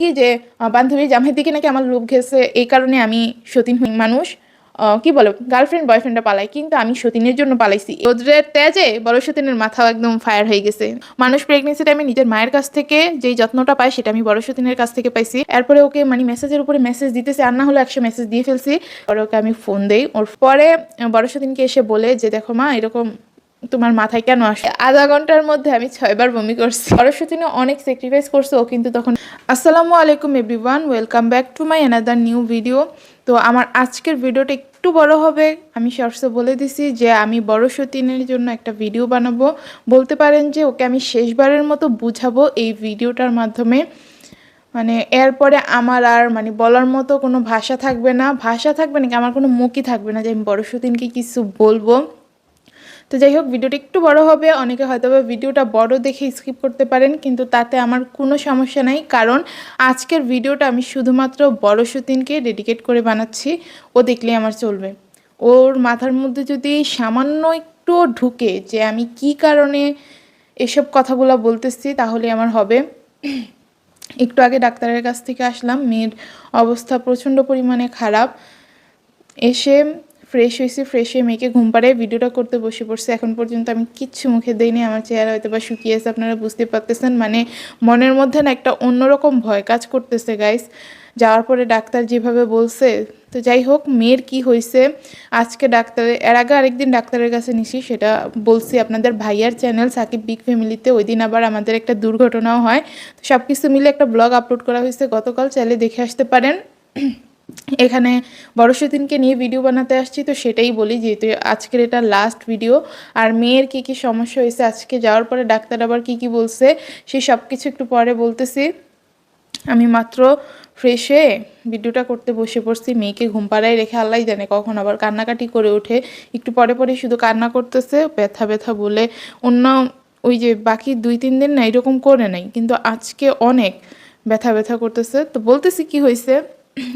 কি যে বান্ধবীর জামাইয়ের দিকে নাকি আমার লোভ গেছে, এই কারণে আমি সতীন হই। মানুষ কি বলে গার্লফ্রেন্ড বয়ফ্রেন্ডরা পালায়, কিন্তু আমি সতীনের জন্য পালাইছি। রোদ্রের তেজে বড় সতীনের মাথাও একদম ফায়ার হয়ে গেছে। মানুষ প্রেগনেন্সি টাইমে নিজের মায়ের কাছ থেকে যেই যত্নটা পায় সেটা আমি বড় সতীনের কাছ থেকে পাইছি। এরপরে ওকে মানে মেসেজের উপরে মেসেজ দিতেছে, আর না হলে 100 মেসেজ দিয়ে ফেলছি। পরে ওকে আমি ফোন দেই। ওর পরে বড় সতীনকে এসে বলে যে দেখো মা, এরকম তোমার মাথায় কেন আসে। আধা ঘন্টার মধ্যে আমি 6 বার বমি করছি। সরস্বতী অনেক স্যাক্রিফাইস করছে ও, কিন্তু তখন। আসসালামু আলাইকুম everyone, welcome back to my another new video. তো আমার আজকের ভিডিওটা একটু বড় হবে। আমি শর্টসে বলে দিছি যে আমি বড় সতীনের জন্য একটা ভিডিও বানাবো। বলতে পারেন যে ওকে আমি শেষবারের মতো বুঝাবো এই ভিডিওটার মাধ্যমে। মানে এরপরে আমার আর মানে বলার মতো কোনো ভাষা থাকবে না। ভাষা থাকবে নাকি, আমার কোনো মুখই থাকবে না যে আমি বড় সতীনকে কিছু বলবো। তো যাই হোক, ভিডিওটা একটু বড় হবে। অনেকে হয়তো ভিডিওটা বড় দেখে স্কিপ করতে পারেন, কিন্তু তাতে আমার কোনো সমস্যা নাই, কারণ আজকের ভিডিওটা আমি শুধুমাত্র বড় সতীনকে ডেডিকেট করে বানাচ্ছি। ও দেখলেই আমার চলবে। ওর মাথার মধ্যে যদি সামান্য একটু ঢুকে যে আমি কি কারণে এসব কথাগুলো বলতেছি, তাহলে আমার হবে। একটু আগে ডাক্তারের কাছ থেকে আসলাম, মেয়ের অবস্থা প্রচণ্ড পরিমাণে খারাপ। এসে ফ্রেশ হয়েছি, ফ্রেশ হয়ে মেয়েকে ঘুম পাড়ায় ভিডিওটা করতে বসে পড়ছে। এখন পর্যন্ত আমি কিচ্ছু মুখে দিইনি। আমার চেহারা হয়তো বা শুকিয়েছে, আপনারা বুঝতে পারতেছেন। মানে মনের মধ্যে না একটা অন্যরকম ভয় কাজ করতেছে গাইস। যাওয়ার পরে ডাক্তার যেভাবে বলছে, তো যাই হোক, মেয়ের কি হয়েছে আজকে ডাক্তারের, এর আগে আরেকদিন ডাক্তারের কাছে নিছি, সেটা বলছি আপনাদের ভাইয়ার চ্যানেল সাকিব বিগ ফ্যামিলিতে। ওই দিন আবার আমাদের একটা দুর্ঘটনাও হয়। তো সব কিছু মিলে একটা ব্লগ আপলোড করা হয়েছে গতকাল, চাইলে দেখে আসতে পারেন। এখানে বড় সতীনকে নিয়ে ভিডিও বানাতে আসছি, তো সেটাই বলি, যেহেতু আজকের এটা লাস্ট ভিডিও। আর মেয়ের কি কি সমস্যা হয়েছে আজকে যাওয়ার পরে, ডাক্তার আবার কি কি বলছে, সেই সব কিছু একটু পরে বলতেছি। আমি মাত্র ফ্রেশ হয়ে ভিডিওটা করতে বসে পড়ছি। মেয়েকে ঘুম পাড়ায় রেখে আল্লাহ জানে কখন আবার কান্নাকাটি করে ওঠে। একটু পরে পরে শুধু কান্না করতেছে, ব্যথা ব্যথা বলে। অন্য ওই যে বাকি 2-3 দিন না এরকম করে নাই, কিন্তু আজকে অনেক ব্যথা ব্যথা করতেছে। তো বলতেছি কি হয়েছে।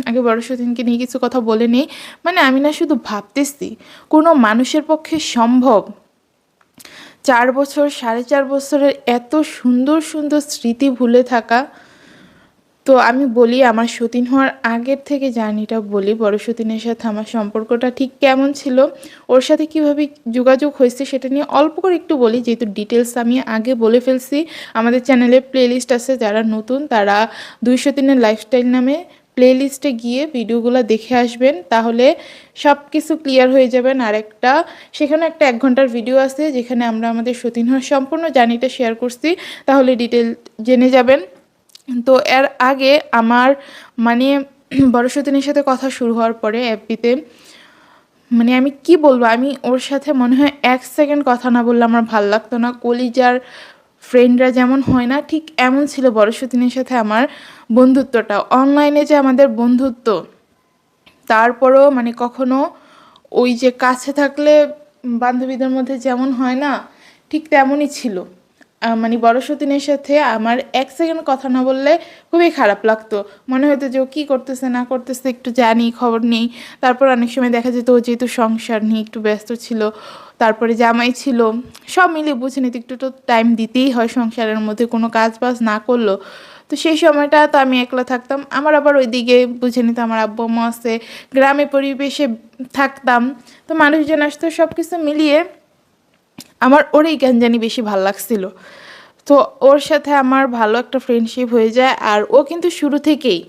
আগে বড় সতীনকে নিয়ে কিছু কথা বলে নেই। মানে আমি না শুধু ভাবতেছি, কোনো মানুষের পক্ষে সম্ভব 4 বছর 4.5 বছরের এত সুন্দর সুন্দর স্মৃতি ভুলে থাকা। তো আমি বলি, আমার সতীন হওয়ার আগের থেকে জার্নিটা বলি, বড় সতীনের সাথে আমার সম্পর্কটা ঠিক কেমন ছিল, ওর সাথে কিভাবে যোগাযোগ হয়েছে সেটা নিয়ে অল্প করে একটু বলি, যেহেতু ডিটেলস আমি আগে বলে ফেলছি। আমাদের চ্যানেলে প্লেলিস্ট আছে, যারা নতুন তারা 2 সতীনের লাইফস্টাইল নামে প্লেলিস্টে গিয়ে ভিডিওগুলো দেখে আসবেন, তাহলে সব কিছু ক্লিয়ার হয়ে যাবেন। আর একটা সেখানে একটা 1 ঘন্টার ভিডিও আছে, যেখানে আমরা আমাদের সতীন হওয়ার সম্পূর্ণ জার্নিটা শেয়ার করছি, তাহলে ডিটেল জেনে যাবেন। তো এর আগে আমার মানে বড় সতীনের সাথে কথা শুরু হওয়ার পরে এফবিতে, মানে আমি কি বলবো, আমি ওর সাথে মনে হয় 1 সেকেন্ড কথা না বললে আমার ভাল লাগতো না। কলিজার ফ্রেন্ডরা যেমন হয় না, ঠিক এমন ছিল বড় সতীনের সাথে আমার বন্ধুত্বটা। অনলাইনে যে আমাদের বন্ধুত্ব, তারপরও মানে কখনো ওই যে কাছে থাকলে বান্ধবীদের মধ্যে যেমন হয় না, ঠিক তেমনই ছিল। মানে বড় সতীনের সাথে আমার 1 সেকেন্ড কথা না বললে খুবই খারাপ লাগতো। মনে হতো যে ও কী করতেছে না করতেছে একটু জানি, খবর নেই। তারপর অনেক সময় দেখা যেত ও যেহেতু সংসার নিয়ে একটু ব্যস্ত ছিল, তারপরে জামাই ছিল, সব মিলিয়ে বুঝে নিতে একটু তো টাইম দিতেই হয় সংসারের মধ্যে, কোনো কাজ বাজ না করলেও। তো সেই সময়টা তো আমি একলা থাকতাম। আমার আবার ওইদিকে বুঝে নিত আমার আব্বু আম্মা আছে, গ্রামে পরিবেশে থাকতাম, তো মানুষজন আসতো, সব কিছু মিলিয়ে আমার ওরই জ্ঞান জানি বেশি ভাল লাগছিল। তো ওর সাথে আমার ভালো একটা ফ্রেন্ডশিপ হয়ে যায়। আর ও কিন্তু শুরু থেকেই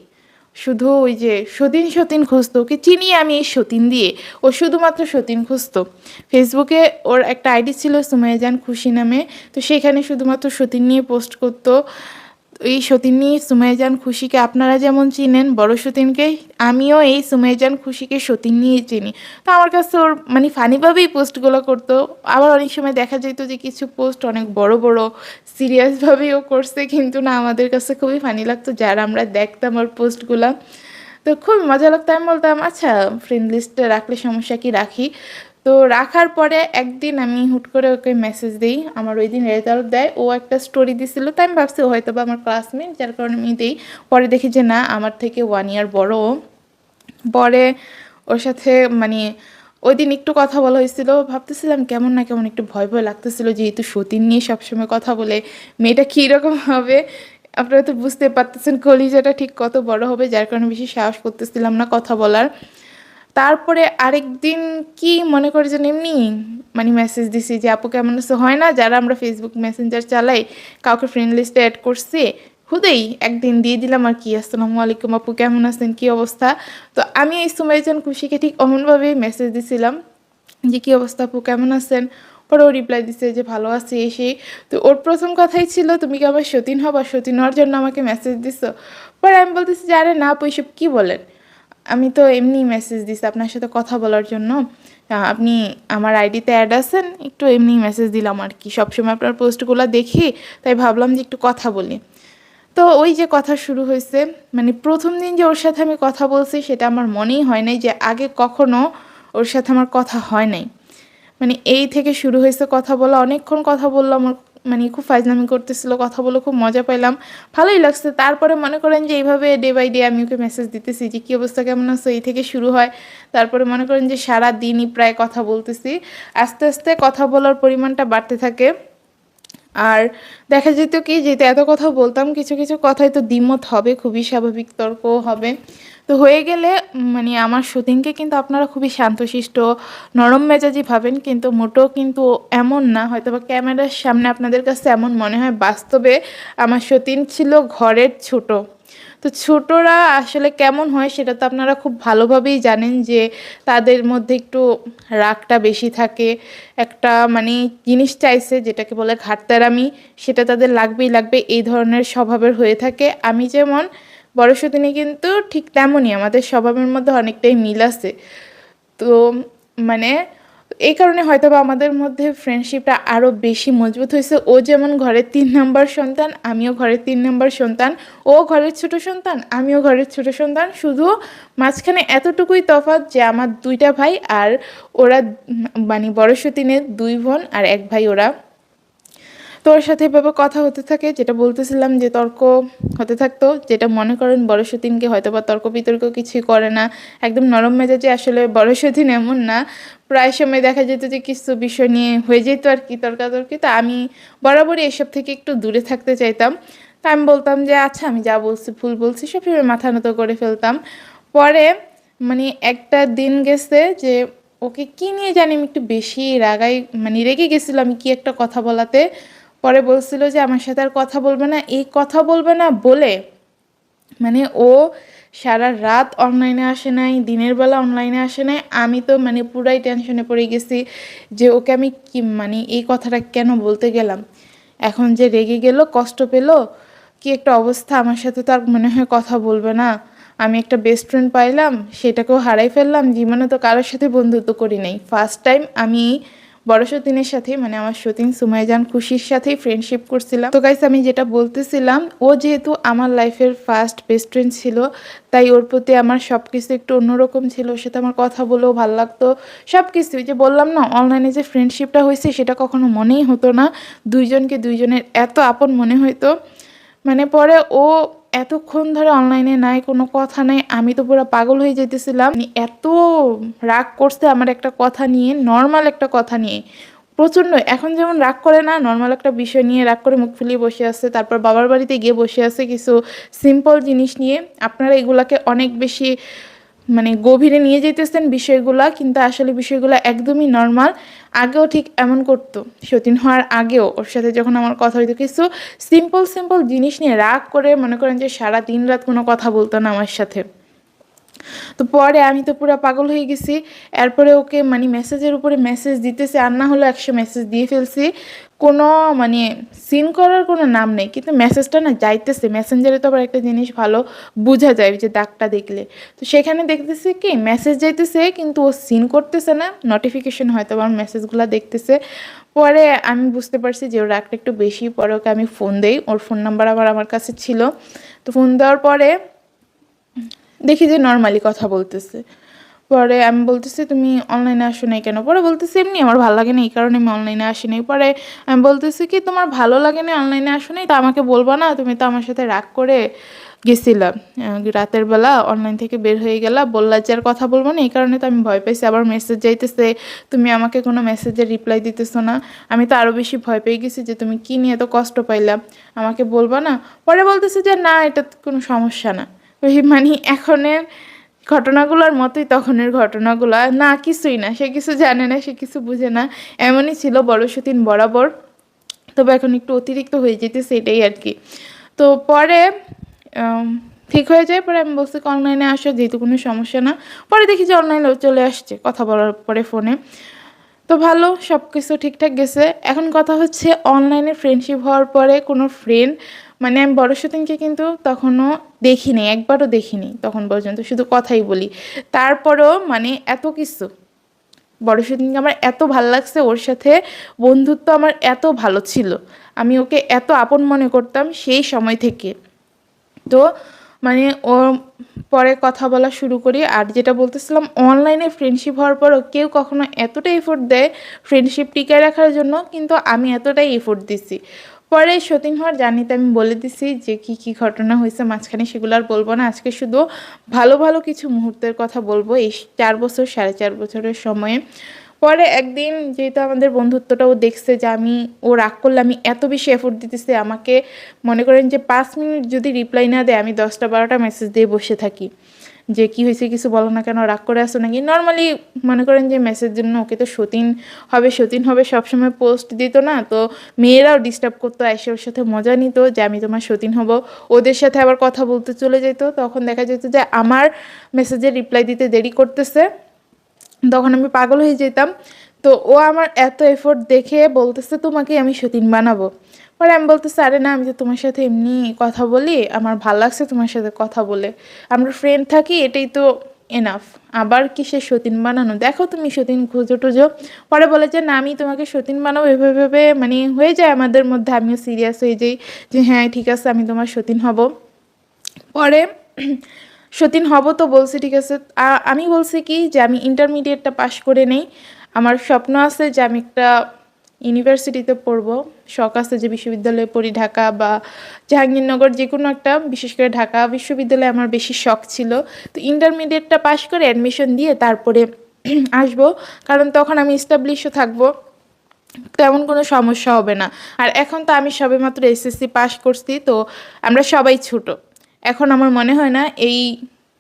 শুধু ওই যে সতীন সতীন খুঁজতো, ওকে চিনি আমি এই সতীন দিয়ে, ও শুধুমাত্র সতীন খুঁজতো। ফেসবুকে ওর একটা আইডি ছিল সুমাইয়া জান খুশি নামে, তো সেখানে শুধুমাত্র সতীন নিয়ে পোস্ট করতো। এই সতীনী সুমাইয়া জান খুশিকে আপনারা যেমন চিনেন বড় সতীনকে, আমিও এই সুমাইয়া জান খুশিকে সতীন নিয়ে চিনি। তো আমার কাছে ওর মানে ফানিভাবেই পোস্টগুলো করতো। আবার অনেক সময় দেখা যেত যে কিছু পোস্ট অনেক বড় বড় সিরিয়াসভাবেও করছে, কিন্তু না আমাদের কাছে খুবই ফানি লাগতো যারা আমরা দেখতাম ওর পোস্টগুলো। তো খুব মজা লাগতো। আমি বলতাম আচ্ছা ফ্রেন্ড লিস্টে রাখলে সমস্যা কি, রাখি। তো রাখার পরে একদিন আমি হুট করে ওকে মেসেজ দিই, আমার ওই দিন রেজাল্ট দেয়, ও একটা স্টোরি দিছিল, তো আমি ভাবছি ও হয়তো বা আমার ক্লাসমেট, যার কারণে আমি দিই। পরে দেখি যে না, আমার থেকে 1 ইয়ার বড় ও। পরে ওর সাথে মানে ওই দিন একটু কথা বলা হয়েছিল, ভাবতেছিলাম কেমন না কেমন একটু ভয় ভয় লাগতেছিল, যেহেতু সতীন নিয়ে সবসময় কথা বলে, মেয়েটা কীরকম হবে। আপনারা তো বুঝতে পারতেছেন কলিজাটা ঠিক কত বড় হবে, যার কারণে বেশি সাহস করতেছিলাম না কথা বলার। তারপরে আরেকদিন কি মনে করে যেন এমনি মানে মেসেজ দিছি যে আপু কেমন আছো, হয় না যারা আমরা ফেসবুক মেসেঞ্জার চালাই কাউকে ফ্রেন্ড লিস্টে অ্যাড করছি, হুদেই একদিন দিয়ে দিলাম আর কি, আসসালামু আলাইকুম আপু কেমন আছেন কি অবস্থা। তো আমি এই সুমাইজান খুশিকে ঠিক অমনভাবেই মেসেজ দিছিলাম যে কী অবস্থা আপু কেমন আছেন। পরে ও রিপ্লাই দিছে যে ভালো আছি এসে। তো ওর প্রথম কথাই ছিল তুমি কি আমার সতীন হবা, সতীন হওয়ার জন্য আমাকে মেসেজ দিছো। পরে আমি বলতেছি যে আরে না আপু এসব কী বলেন, আমি তো এমনি মেসেজ দিছি আপনার সাথে কথা বলার জন্য, আপনি আমার আইডিতে অ্যাড আছেন, একটু এমনি মেসেজ দিলাম আর কি, সবসময় আপনার পোস্টগুলো দেখি তাই ভাবলাম যে একটু কথা বলি। তো ওই যে কথা শুরু হয়েছে, মানে প্রথম দিন যে ওর সাথে আমি কথা বলছি সেটা আমার মনেই হয় নাই যে আগে কখনো ওর সাথে আমার কথা হয় নাই। মানে এই থেকে শুরু হয়েছে কথা বলা, অনেকক্ষণ কথা বললাম, আমার মানে খুব ফাইজলামি করতেছিল, কথা বলে খুব মজা পাইলাম, ভালোই লাগছে। তারপরে মনে করেন যে এইভাবে ডে বাই ডে আমি ওকে মেসেজ দিতেছি যে কী অবস্থা কেমন আছো, এই থেকে শুরু হয়। তারপরে মনে করেন যে সারা দিনই প্রায় কথা বলতেছি, আস্তে আস্তে কথা বলার পরিমাণটা বাড়তে থাকে। আর দেখা যেত কি যেহেতু এত কথা বলতাম, কিছু কিছু কথায় তো দ্বিমত হবে, খুবই স্বাভাবিক, তর্কও হবে। তো হয়ে গেলে মানে আমার সতীনকে কিন্তু আপনারা খুবই শান্তশিষ্ট নরম মেজাজি ভাবেন, কিন্তু মোটেও কিন্তু এমন না, হয়তো বা ক্যামেরার সামনে আপনাদের কাছে এমন মনে হয়, বাস্তবে আমার সতীন ছিল ঘরের ছোট। তো ছোটরা আসলে কেমন হয় সেটা তো আপনারা খুব ভালোভাবেই জানেন যে তাদের মধ্যে একটু রাগটা বেশি থাকে, একটা মানে জিনিস চাইছে যেটাকে বলে ঘাটতারামি, সেটা তাদের লাগবেই লাগবে, এই ধরনের স্বভাবের হয়ে থাকে। আমি যেমন বড় সতিনী কিন্তু ঠিক তেমনই, আমাদের স্বভাবের মধ্যে অনেকটাই মিল আছে। তো মানে এই কারণে হয়তো বা আমাদের মধ্যে ফ্রেন্ডশিপটা আরও বেশি মজবুত হয়েছে। ও যেমন ঘরের 3 নম্বর সন্তান, আমিও ঘরের 3 নম্বর সন্তান, ও ঘরের ছোট সন্তান, আমিও ঘরের ছোট সন্তান, শুধু মাঝখানে এতটুকুই তফাৎ যে আমার 2টা ভাই, আর ওরা মানে বড় সতীনের 2 বোন আর 1 ভাই ওরা। তো ওর সাথে এভাবে কথা হতে থাকে, যেটা বলতেছিলাম যে তর্ক হতে থাকতো, যেটা মনে করেন বড় সতীনকে হয়তো বা তর্ক বিতর্ক কিছুই করে না, একদম নরম মেজাজে। আসলে বড় সতীন এমন না, প্রায় সময় দেখা যেত যে কিছু বিষয় নিয়ে হয়ে যেত আর কি তর্কাতর্কি, তা আমি বরাবরই এসব থেকে একটু দূরে থাকতে চাইতাম। তা আমি বলতাম যে আচ্ছা আমি যা বলছি ভুল বলছি, সবসময় মাথা নত করে ফেলতাম। পরে মানে একটা দিন গেছে যে ওকে কি নিয়ে জানি আমি একটু বেশি রাগাই, মানে রেগে গেছিলাম আমি কি একটা কথা বলাতে। পরে বলছিল যে আমার সাথে আর কথা বলবে না, এই কথা বলবে না বলে মানে ও সারা রাত অনলাইনে আসে নাই, দিনের বেলা অনলাইনে আসে নাই। আমি তো মানে পুরাই টেনশনে পড়ে গেছি যে ওকে আমি কি মানে এই কথাটা কেন বলতে গেলাম, এখন যে রেগে গেল কষ্ট পেল, কি একটা অবস্থা, আমার সাথে তো আর মনে হয় কথা বলবে না। আমি একটা বেস্ট ফ্রেন্ড পাইলাম, সেটাকেও হারাই ফেললাম, জীবনে তো কারোর সাথে বন্ধুত্ব করি নাই, ফার্স্ট টাইম আমি বড় সতীনের সাথে মানে আমার সতীন সুমাইজান খুশির সাথেই ফ্রেন্ডশিপ করছিলাম। তো গাইস আমি যেটা বলতেছিলাম, ও যেহেতু আমার লাইফের ফার্স্ট বেস্ট ফ্রেন্ড ছিল, তাই ওর প্রতি আমার সব কিছু একটু অন্যরকম ছিল, ওর সাথে আমার কথা বলেও ভালো লাগতো, সব কিছু। যে বললাম না অনলাইনে যে ফ্রেন্ডশিপটা হয়েছে সেটা কখনো মনেই হতো না, দুইজনকে দুইজনের এত আপন মনে হইতো। মানে পরে ও এতক্ষণ ধরে অনলাইনে নাই, কোনো কথা নাই, আমি তো পুরো পাগল হয়ে যেতেছিলাম, মানে এত রাগ করছে আমার একটা কথা নিয়ে, নর্মাল একটা কথা নিয়ে প্রচণ্ড। এখন যেমন রাগ করে না, নর্মাল একটা বিষয় নিয়ে রাগ করে মুখ ফুলিয়ে বসে আছে, তারপর বাবার বাড়িতে গিয়ে বসে আছে কিছু সিম্পল জিনিস নিয়ে। আপনারা এগুলাকে অনেক বেশি মানে গভীরে নিয়ে যেতেছেন বিষয়গুলা, কিন্তু আসলে বিষয়গুলো একদমই নর্মাল। আগেও ঠিক এমন করতো, সতীন হওয়ার আগেও ওর সাথে যখন আমার কথা হইতো কিছু সিম্পল সিম্পল জিনিস নিয়ে রাগ করে মনে করেন যে সারা দিন রাত কোনো কথা বলতো না আমার সাথে। তো পরে আমি তো পুরো পাগল হয়ে গেছি, এরপরে ওকে মানে মেসেজের উপরে মেসেজ দিতেছে, আর না হলো 100 মেসেজ দিয়ে ফেলছি, কোনো মানে সিন করার কোনো নাম নেই, কিন্তু মেসেজটা না যাইতেছে। মেসেঞ্জারে তো আবার একটা জিনিস ভালো বোঝা যায় যে দাগটা দেখলে, তো সেখানে দেখতেছে কি মেসেজ যাইতেছে কিন্তু ও সিন করতেছে না, নোটিফিকেশন হয়তো আমার মেসেজগুলো দেখতেছে। পরে আমি বুঝতে পারছি যে ওর রাগটা একটু বেশি। পরে ওকে আমি ফোন দেই, ওর ফোন নাম্বার আবার আমার কাছে ছিল। তো ফোন দেওয়ার পরে দেখি যে নর্মালি কথা বলতেছে। পরে আমি বলতেছি তুমি অনলাইনে আসো নাই কেন? পরে বলতেছি এমনি আমার ভালো লাগে না, এই কারণে আমি অনলাইনে আসি নাই। পরে আমি বলতেছি কি তোমার ভালো লাগে না অনলাইনে আসো নাই, তা আমাকে বলবা না? তুমি তো আমার সাথে রাগ করে গেছিলাম রাতের বেলা অনলাইন থেকে বের হয়ে গেলা, বললা যে আর কথা বলবো না, এই কারণে তো আমি ভয় পাইছি। আবার মেসেজ যাইতেছে, তুমি আমাকে কোনো মেসেজের রিপ্লাই দিতেছো না। আমি তো আরও বেশি ভয় পেয়ে গেছি যে তুমি কি নিয়ে এত কষ্ট পাইলা, আমাকে বলবা না। পরে বলতেছে যে না, এটা তো কোনো সমস্যা না। ওই মানে এখনের ঘটনাগুলোর মতোই তখনের ঘটনাগুলো, না কিছুই না, সে কিছু জানে না, সে কিছু বুঝে না, এমনই ছিল বড় সতীন বরাবর। তবে এখন একটু অতিরিক্ত হয়ে যেতেছে, এটাই আর কি। তো পরে আম, ঠিক হয়ে যায়। পরে আমি বলছি অনলাইনে আসো, যেহেতু কোনো সমস্যা না। পরে দেখি যে অনলাইনে চলে আসছে, কথা বলার পরে ফোনে। তো ভালো, সব কিছু ঠিকঠাক গেছে। এখন কথা হচ্ছে অনলাইনে ফ্রেন্ডশিপ হওয়ার পরে কোনো ফ্রেন্ড, মানে আমি বড় সতীনকে কিন্তু তখনও দেখিনি, একবারও দেখিনি তখন পর্যন্ত, শুধু কথাই বলি। তারপরেও মানে এত কিছু, বড় সেদিনকে আমার এত ভালো লাগছে ওর সাথে, বন্ধুত্ব আমার এত ভালো ছিল, আমি ওকে এত আপন মনে করতাম সেই সময় থেকে। তো মানে ও পরে কথা বলা শুরু করি। আর যেটা বলতেছিলাম, অনলাইনে ফ্রেন্ডশিপ হওয়ার পরও কেউ কখনো এতটা এফোর্ট দেয় ফ্রেন্ডশিপ টিকায় রাখার জন্য, কিন্তু আমি এতটাই এফোর্ট দিছি। পরে সতীন হওয়ার জার্নিতে আমি বলে দিছি যে কি কি ঘটনা হয়েছে মাঝখানে, সেগুলো আর বলবো না। আজকে শুধু ভালো ভালো কিছু মুহূর্তের কথা বলবো এই 4 বছর 4.5 বছরের সময়ে। পরে একদিন যেহেতু আমাদের বন্ধুত্বটাও দেখছে যে আমি, ও রাগ করলে আমি এত বেশি এফোর্ট দিতেছি আমাকে, মনে করেন যে 5 মিনিট যদি রিপ্লাই না দেয় আমি 10টা 12টা মেসেজ দিয়ে বসে থাকি যে কি হয়েছে, কিছু বলো না কেন, রাগ করে আসো নাকি। নর্মালি মনে করেন যে মেসেজ জন্য, ওকে তো সতীন হবে সতীন হবে সবসময় পোস্ট দিত না, তো মেয়েরাও ডিস্টার্ব করতো, এসে ওর সাথে মজা নিত যে আমি তোমার সতীন হব। ওদের সাথে আবার কথা বলতে চলে যেত, তখন দেখা যেত যে আমার মেসেজে রিপ্লাই দিতে দেরি করতেছে, তখন আমি পাগল হয়ে যেতাম। তো ও আমার এত এফোর্ট দেখে বলতেছে তোমাকে আমি সতীন বানাবো। পরে আমি বলতেছি আরে না, আমি তো তোমার সাথে এমনি কথা বলি, আমার ভাল লাগছে তোমার সাথে কথা বলে, আমরা ফ্রেন্ড থাকি, এটাই তো এনাফ। আবার কি সে সতীন বানানো, দেখো তুমি সতীন খুঁজো টুজো। পরে বলে যে না, আমি তোমাকে সতীন বানাবো, এভাবে এভাবে মানে হয়ে যায় আমাদের মধ্যে, আমিও সিরিয়াস হয়ে যাই যে হ্যাঁ ঠিক আছে আমি তোমার সতীন হব। পরে সতীন হব তো বলছি ঠিক আছে। আমি বলছি কি যে আমি ইন্টারমিডিয়েটটা পাশ করে নেই, আমার স্বপ্ন আছে যে আমি একটা ইউনিভার্সিটিতে পড়বো, শখ আছে যে বিশ্ববিদ্যালয়ে পড়ি, ঢাকা বা জাহাঙ্গীরনগর, যে কোনো একটা, বিশেষ করে ঢাকা বিশ্ববিদ্যালয়ে আমার বেশি শখ ছিল। তো ইন্টারমিডিয়েটটা পাশ করে অ্যাডমিশন দিয়ে তারপরে আসবো, কারণ তখন আমি এস্টাবলিশও থাকবো, তেমন কোনো সমস্যা হবে না। আর এখন তো আমি সবেমাত্র এসএসসি পাশ করছি, তো আমরা সবাই ছোট, এখন আমার মনে হয় না এই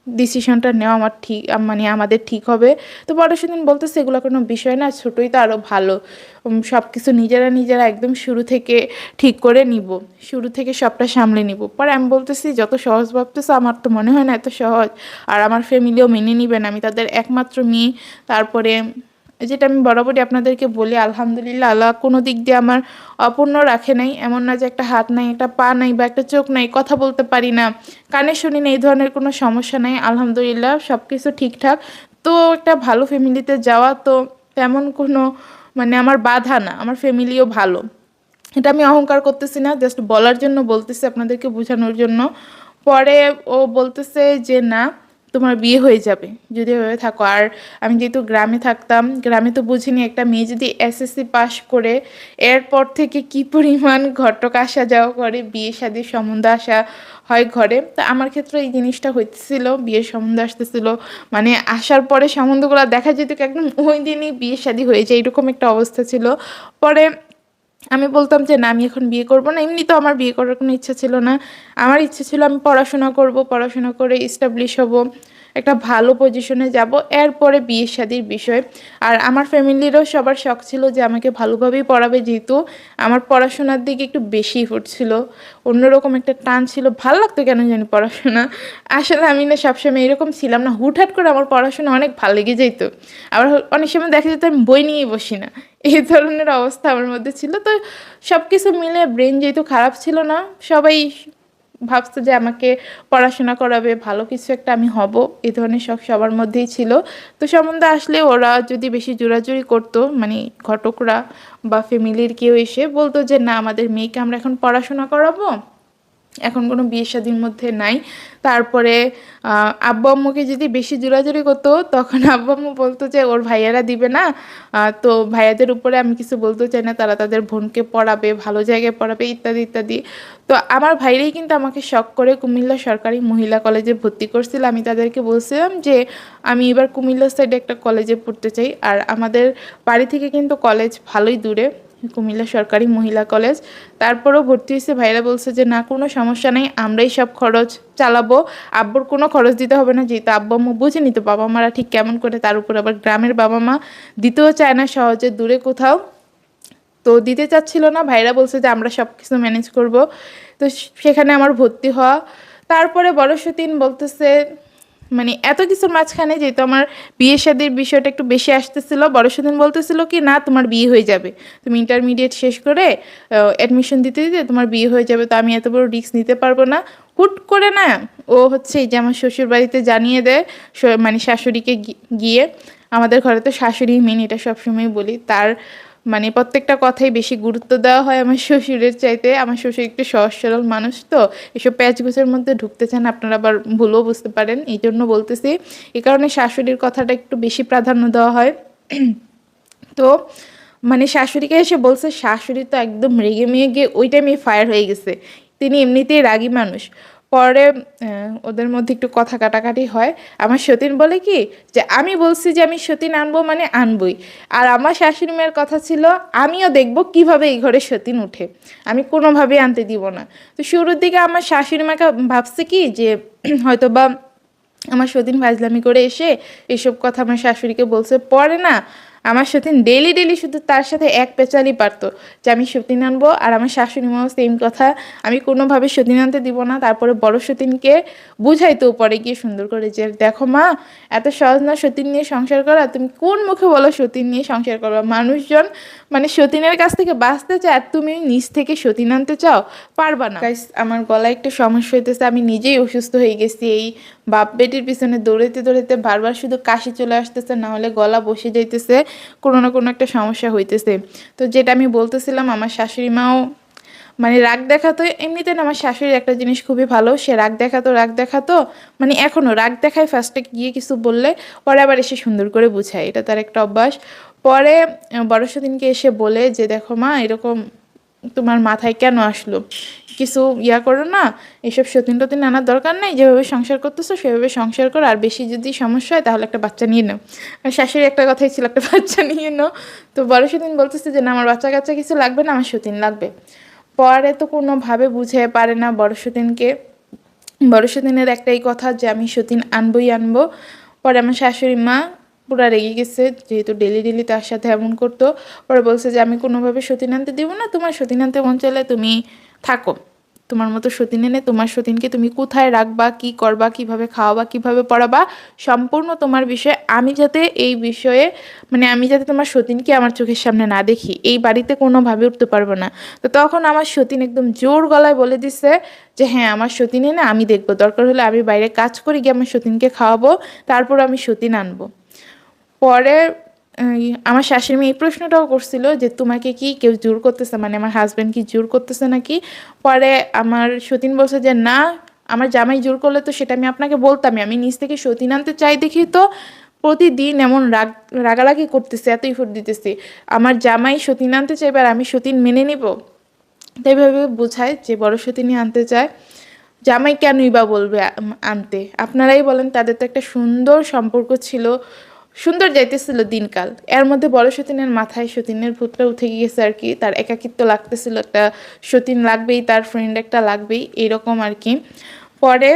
ডিসিশনটা নেওয়া আমার ঠিক, মানে আমাদের ঠিক হবে। তো বড় সেদিন বলতেছে এগুলো কোনো বিষয় না, ছোটই তো আরও ভালো, সব কিছু নিজেরা নিজেরা একদম শুরু থেকে ঠিক করে নিব, শুরু থেকে সবটা সামলে নিব। পরে আমি বলতেছি যত সহজ ভাবতেছে, আমার তো মনে হয় না এত সহজ। আর আমার ফ্যামিলিও মেনে নিবেন, আমি তাদের একমাত্র মেয়ে। তারপরে যেটা আমি বরাবরই আপনাদেরকে বলি, আলহামদুলিল্লাহ আল্লাহ কোনো দিক দিয়ে আমার অপূর্ণ রাখে নাই। এমন না যে একটা হাত নাই, একটা পা নাই, বা একটা চোখ নাই, কথা বলতে পারি না, কানে শুনি না, এই ধরনের কোনো সমস্যা নাই, আলহামদুলিল্লাহ সব কিছু ঠিকঠাক। তো একটা ভালো ফ্যামিলিতে যাওয়া তো তেমন কোনো মানে আমার বাধা না, আমার ফ্যামিলিও ভালো। এটা আমি অহংকার করতেছি না, জাস্ট বলার জন্য বলতেছি, আপনাদেরকে বোঝানোর জন্য। পরে ও বলতেছে যে না, তোমার বিয়ে হয়ে যাবে যদি এভাবে থাকো। আর আমি যেহেতু গ্রামে থাকতাম, গ্রামে তো বুঝিনি একটা মেয়ে যদি এসএসসি পাশ করে এরপর থেকে কি পরিমাণ ঘটক আসা যাওয়া করে, বিয়ে শাদির সম্বন্ধ আসা হয় ঘরে। তা আমার ক্ষেত্রে এই জিনিসটা হইতেছিল, বিয়ের সম্বন্ধ আসতেছিল, মানে আসার পরে সম্বন্ধগুলো দেখা যেত কি একদম ওই দিনই বিয়ে শাদী হয়ে যায়, এরকম একটা অবস্থা ছিল। পরে আমি বলতাম যে না, আমি এখন বিয়ে করব না, এমনি তো আমার বিয়ে করার কোনো ইচ্ছা ছিল না। আমার ইচ্ছে ছিল আমি পড়াশোনা করব, পড়াশোনা করে এস্টাবলিশ হব, একটা ভালো পজিশনে যাব, এরপরে বিয়ে শাদির বিষয়। আর আমার ফ্যামিলিরও সবার শখ ছিল যে আমাকে ভালোভাবেই পড়াবে, যেহেতু আমার পড়াশোনার দিকে একটু বেশি এফোর্ট ছিল, অন্যরকম একটা টান ছিল, ভালো লাগতো কেন জানি পড়াশোনা। আসলে আমি না সবসময় এরকম ছিলাম না, হুটহাট করে আমার পড়াশোনা অনেক ভালো লেগে যেত। আবার অনেক সময় দেখা যেত আমি বই নিয়েই বসি না, এই ধরনের অবস্থা আমার মধ্যে ছিল। তো সব কিছু মিলে ব্রেন যেহেতু খারাপ ছিল না, সবাই ভাবতো যে আমাকে পড়াশোনা করাবে, ভালো কিছু একটা আমি হব, এই ধরনের শখ সবার মধ্যেই ছিল। তো সম্বন্ধ আসলে ওরা যদি বেশি জোরাজুরি করতো, মানে ঘটকরা বা ফ্যামিলির কেউ এসে বলতো যে না, আমাদের মেয়েকে আমরা এখন পড়াশোনা করাবো, এখন কোনো বিয়ে শাদীর মধ্যে নাই। তারপরে আব্বু আম্মুকে যদি বেশি জোরাজুরি করতো তখন আব্বু আম্মু বলতো যে ওর ভাইয়ারা দিবে না, তো ভাইয়াদের উপরে আমি কিছু বলতে চাই না, তারা তাদের বোনকে পড়াবে, ভালো জায়গায় পড়াবে, ইত্যাদি ইত্যাদি। তো আমার ভাইরাই কিন্তু আমাকে শখ করে কুমিল্লা সরকারি মহিলা কলেজে ভর্তি করছিল। আমি তাদেরকে বলছিলাম যে আমি এবার কুমিল্লা সাইডে একটা কলেজে পড়তে চাই, আর আমাদের বাড়ি থেকে কিন্তু কলেজ ভালোই দূরে, কুমিল্লা সরকারি মহিলা কলেজ। তারপরেও ভর্তি হয়েছে, ভাইরা বলছে যে না কোনো সমস্যা নেই, আমরাই সব খরচ চালাবো, আব্বুর কোনো খরচ দিতে হবে না, যেহেতু আব্বু আম্মু বুঝে নিত বাবা মারা ঠিক কেমন করে, তার উপর আবার গ্রামের বাবা মা দিতেও চায় না সহজে দূরে কোথাও, তো দিতে চাচ্ছিল না। ভাইরা বলছে যে আমরা সব কিছু ম্যানেজ করব। তো সেখানে আমার ভর্তি হওয়া। তারপরে বড় সতীন বলতেছে, মানে এত কিছুর মাঝখানে যেহেতু আমার বিয়ে শাদীর বিষয়টা একটু বেশি আসতেছিল, বড় সতীন বলতেছিল কি না তোমার বিয়ে হয়ে যাবে, তুমি ইন্টারমিডিয়েট শেষ করে অ্যাডমিশন দিতে দিতে তোমার বিয়ে হয়ে যাবে, তো আমি এত বড় রিস্ক নিতে পারবো না। হুট করে না ও হচ্ছে এই যে আমার শ্বশুর বাড়িতে জানিয়ে দেয়, মানে শাশুড়িকে গিয়ে, আমাদের ঘরে তো শাশুড়ি মেন, এটা সবসময় বলি, তার মানে প্রত্যেকটা কথাই বেশি গুরুত্ব দেওয়া হয় আমার শ্বশুরের চাইতে। আমার শ্বশুর একটু সহজ সরল মানুষ, তো এসব প্যাচগোছের মধ্যে ঢুকতে চান, আপনারা আবার ভুলও বুঝতে পারেন, এই জন্য বলতেছি। এই কারণে শাশুড়ির কথাটা একটু বেশি প্রাধান্য দেওয়া হয়। তো মানে শাশুড়িকে এসে বলছে, শাশুড়ি তো একদম রেগে মেগে ওই টাইমে ফায়ার হয়ে গেছে, তিনি এমনিতেই রাগী মানুষ। পরে ওদের মধ্যে একটু কথা কাটাকাটি হয়। আমার সতীন বলে কি যে আমি বলছি যে আমি সতীন আনবো মানে আনবই, আর আমার শাশুড়ি মায়ের কথা ছিল আমিও দেখব কিভাবে এই ঘরে সতীন উঠে, আমি কোনোভাবেই আনতে দিব না। তো শুরুর দিকে আমার শাশুড়ি মাকে ভাবছে কি যে হয়তো বা আমার সতীন ফাজলামি করে এসে এসব কথা আমার শাশুড়িকে বলছে। পরে না আমার সতীন ডেলি ডেলি শুধু তার সাথে এক পেঁচালি পারতো যে আমি সতীন আনবো, আর আমার শাশুড়ি মাও সেম কথা, আমি কোনোভাবে সতীন আনতে দিব না। তারপরে বড় সতীনকে বুঝাইতো পরে গিয়ে সুন্দর করে যে দেখো মা, এত সহজ না সতীন নিয়ে সংসার করা, তুমি কোন মুখে বলো সতীন নিয়ে সংসার করবা, মানুষজন মানে সতীনের কাছ থেকে বাঁচতে চায় আর তুমি নিজ থেকে সতীন আনতে চাও, পারবা না। গাইস আমার গলায় একটু সমস্যা হইতেছে, আমি নিজেই অসুস্থ হয়ে গেছি এই বাপ বেটির পিছনে দৌড়াইতে দৌড়াইতে, বারবার শুধু কাশি চলে আসতেছে, না হলে গলা বসে যাইতেছে, কোনো না কোনো একটা সমস্যা হইতেছে। তো যেটা আমি বলতেছিলাম, আমার শাশুড়ি মাও মানে রাগ দেখাতো, এমনিতে না আমার শাশুড়ির একটা জিনিস খুবই ভালো, সে রাগ দেখাতো, মানে এখনও রাগ দেখায়, ফার্স্টে গিয়ে কিছু বললে পরে আবার এসে সুন্দর করে বুঝায়, এটা তার একটা অভ্যাস। পরে বড় সেদিনকে এসে বলে যে দেখো মা, এরকম তোমার মাথায় কেন আসলো, কিছু ইয়া করো না, এসব সতীন টতীন আনার দরকার নেই, যেভাবে সংসার করতেছো সেভাবে সংসার করো, আর বেশি যদি সমস্যা হয় তাহলে একটা বাচ্চা নিয়ে নাও। আর শাশুড়ি একটা কথাই ছিল একটা বাচ্চা নিয়ে নাও। তো বড় সতীন বলতেছে যে না আমার বাচ্চা কাচ্চা কিছু লাগবে না, আমার সতীন লাগবে। পরে তো কোনোভাবে বুঝে পারে না বড় সতীনকে, বড় সতীনের একটাই কথা যে আমি সতীন আনবই আনবো। পরে আমার শাশুড়ি মা পুরা রেগে গেছে, যেহেতু ডেলি ডেলি তার সাথে এমন করতো। পরে বলছে যে আমি কোনোভাবে সতীন আনতে দিব না, তোমার সতীন আনতে মন চাইলে তুমি থাকো, তোমার মতো সতীন এনে তোমার সতীনকে তুমি কোথায় রাখবা, কি করবা, কিভাবে খাওয়াবা, কিভাবে পড়াবা, সম্পূর্ণ তোমার বিষয়। আমি যাতে এই বিষয়ে মানে আমি যাতে তোমার সতীনকে আমার চোখের সামনে না দেখি, এই বাড়িতে কোনোভাবে উঠতে পারবো না। তো তখন আমার সতীন একদম জোর গলায় বলে দিছে যে হ্যাঁ আমার সতীন এনে আমি দেখবো, দরকার হলে আমি বাইরে কাজ করি গিয়ে আমার সতীনকে খাওয়াবো, তারপর আমি সতীন আনবো। পরে আমার শাশুড়ি মেয়ে এই প্রশ্নটাও করছিল যে তোমাকে কি কেউ জোর করতেছে, মানে আমার হাজব্যান্ড কি জোর করতেছে নাকি। পরে আমার সতীন বলছে যে না, আমার জামাই জোর করলে তো সেটা আমি আপনাকে বলতামই, আমি নিজ থেকে সতীন আনতে চাই দেখি তো প্রতিদিন এমন রাগারাগি করতেছে, এত ইফোর্ট দিতেছি, আমার জামাই সতীন আনতে চাইবে আর আমি সতীন মেনে নিব। তাই ভাবে বোঝায় যে বড় সতীনই আনতে চায়, জামাই কেনই বা বলবে আনতে, আপনারাই বলেন, তাদের তো একটা সুন্দর সম্পর্ক ছিল, সুন্দর যাইতেছিল দিনকাল। এর মধ্যে বড় সতীনের মাথায় সতীনের ভূতটা উঠে গিয়েছে আর কি, তার একাকিত্ব লাগতেছিল, একটা সতীন লাগবেই, তার ফ্রেন্ড একটা লাগবেই, এরকম আর কি। পরে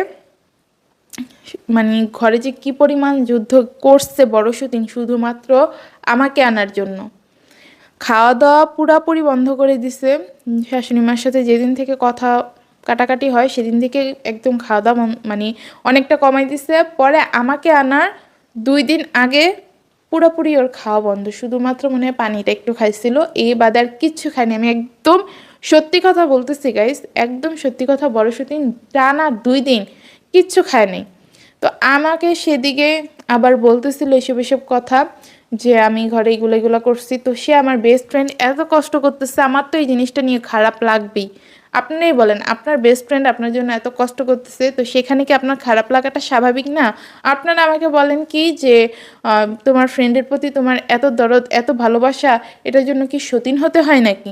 মানে ঘরে যে কি পরিমাণ যুদ্ধ করছে বড় সতীন শুধুমাত্র আমাকে আনার জন্য, খাওয়া দাওয়া পুরাপুরি বন্ধ করে দিছে। শাশুড়ি মার সাথে যেদিন থেকে কথা কাটাকাটি হয় সেদিন থেকে একদম খাওয়া দাওয়া মানে অনেকটা কমাই দিছে। পরে আমাকে আনার 2 দিন আগে পুরোপুরি ওর খাওয়া বন্ধ, শুধুমাত্র মনে হয় পানিটা একটু খাইছিল, এই বাদে আর কিচ্ছু খায়নি। আমি একদম সত্যি কথা বলতেছি গাইস, একদম সত্যি কথা, বড় সতীন টানা 2 দিন কিচ্ছু খায় নাই। তো আমাকে সেদিকে আবার বলতেছিল এসব এসব কথা যে আমি ঘরে এগুলো এগুলো করছি, তো সে আমার বেস্ট ফ্রেন্ড এত কষ্ট করতেছে, আমার তো এই জিনিসটা নিয়ে খারাপ লাগবেই। আপনারাই বলেন, আপনার বেস্ট ফ্রেন্ড আপনার জন্য এত কষ্ট করতেছে, তো সেখানে কি আপনার খারাপ লাগাটা স্বাভাবিক না? আপনারা আমাকে বলেন কি যে তোমার ফ্রেন্ডের প্রতি তোমার এত দরদ এত ভালোবাসা, এটার জন্য কি সতীন হতে হয় নাকি?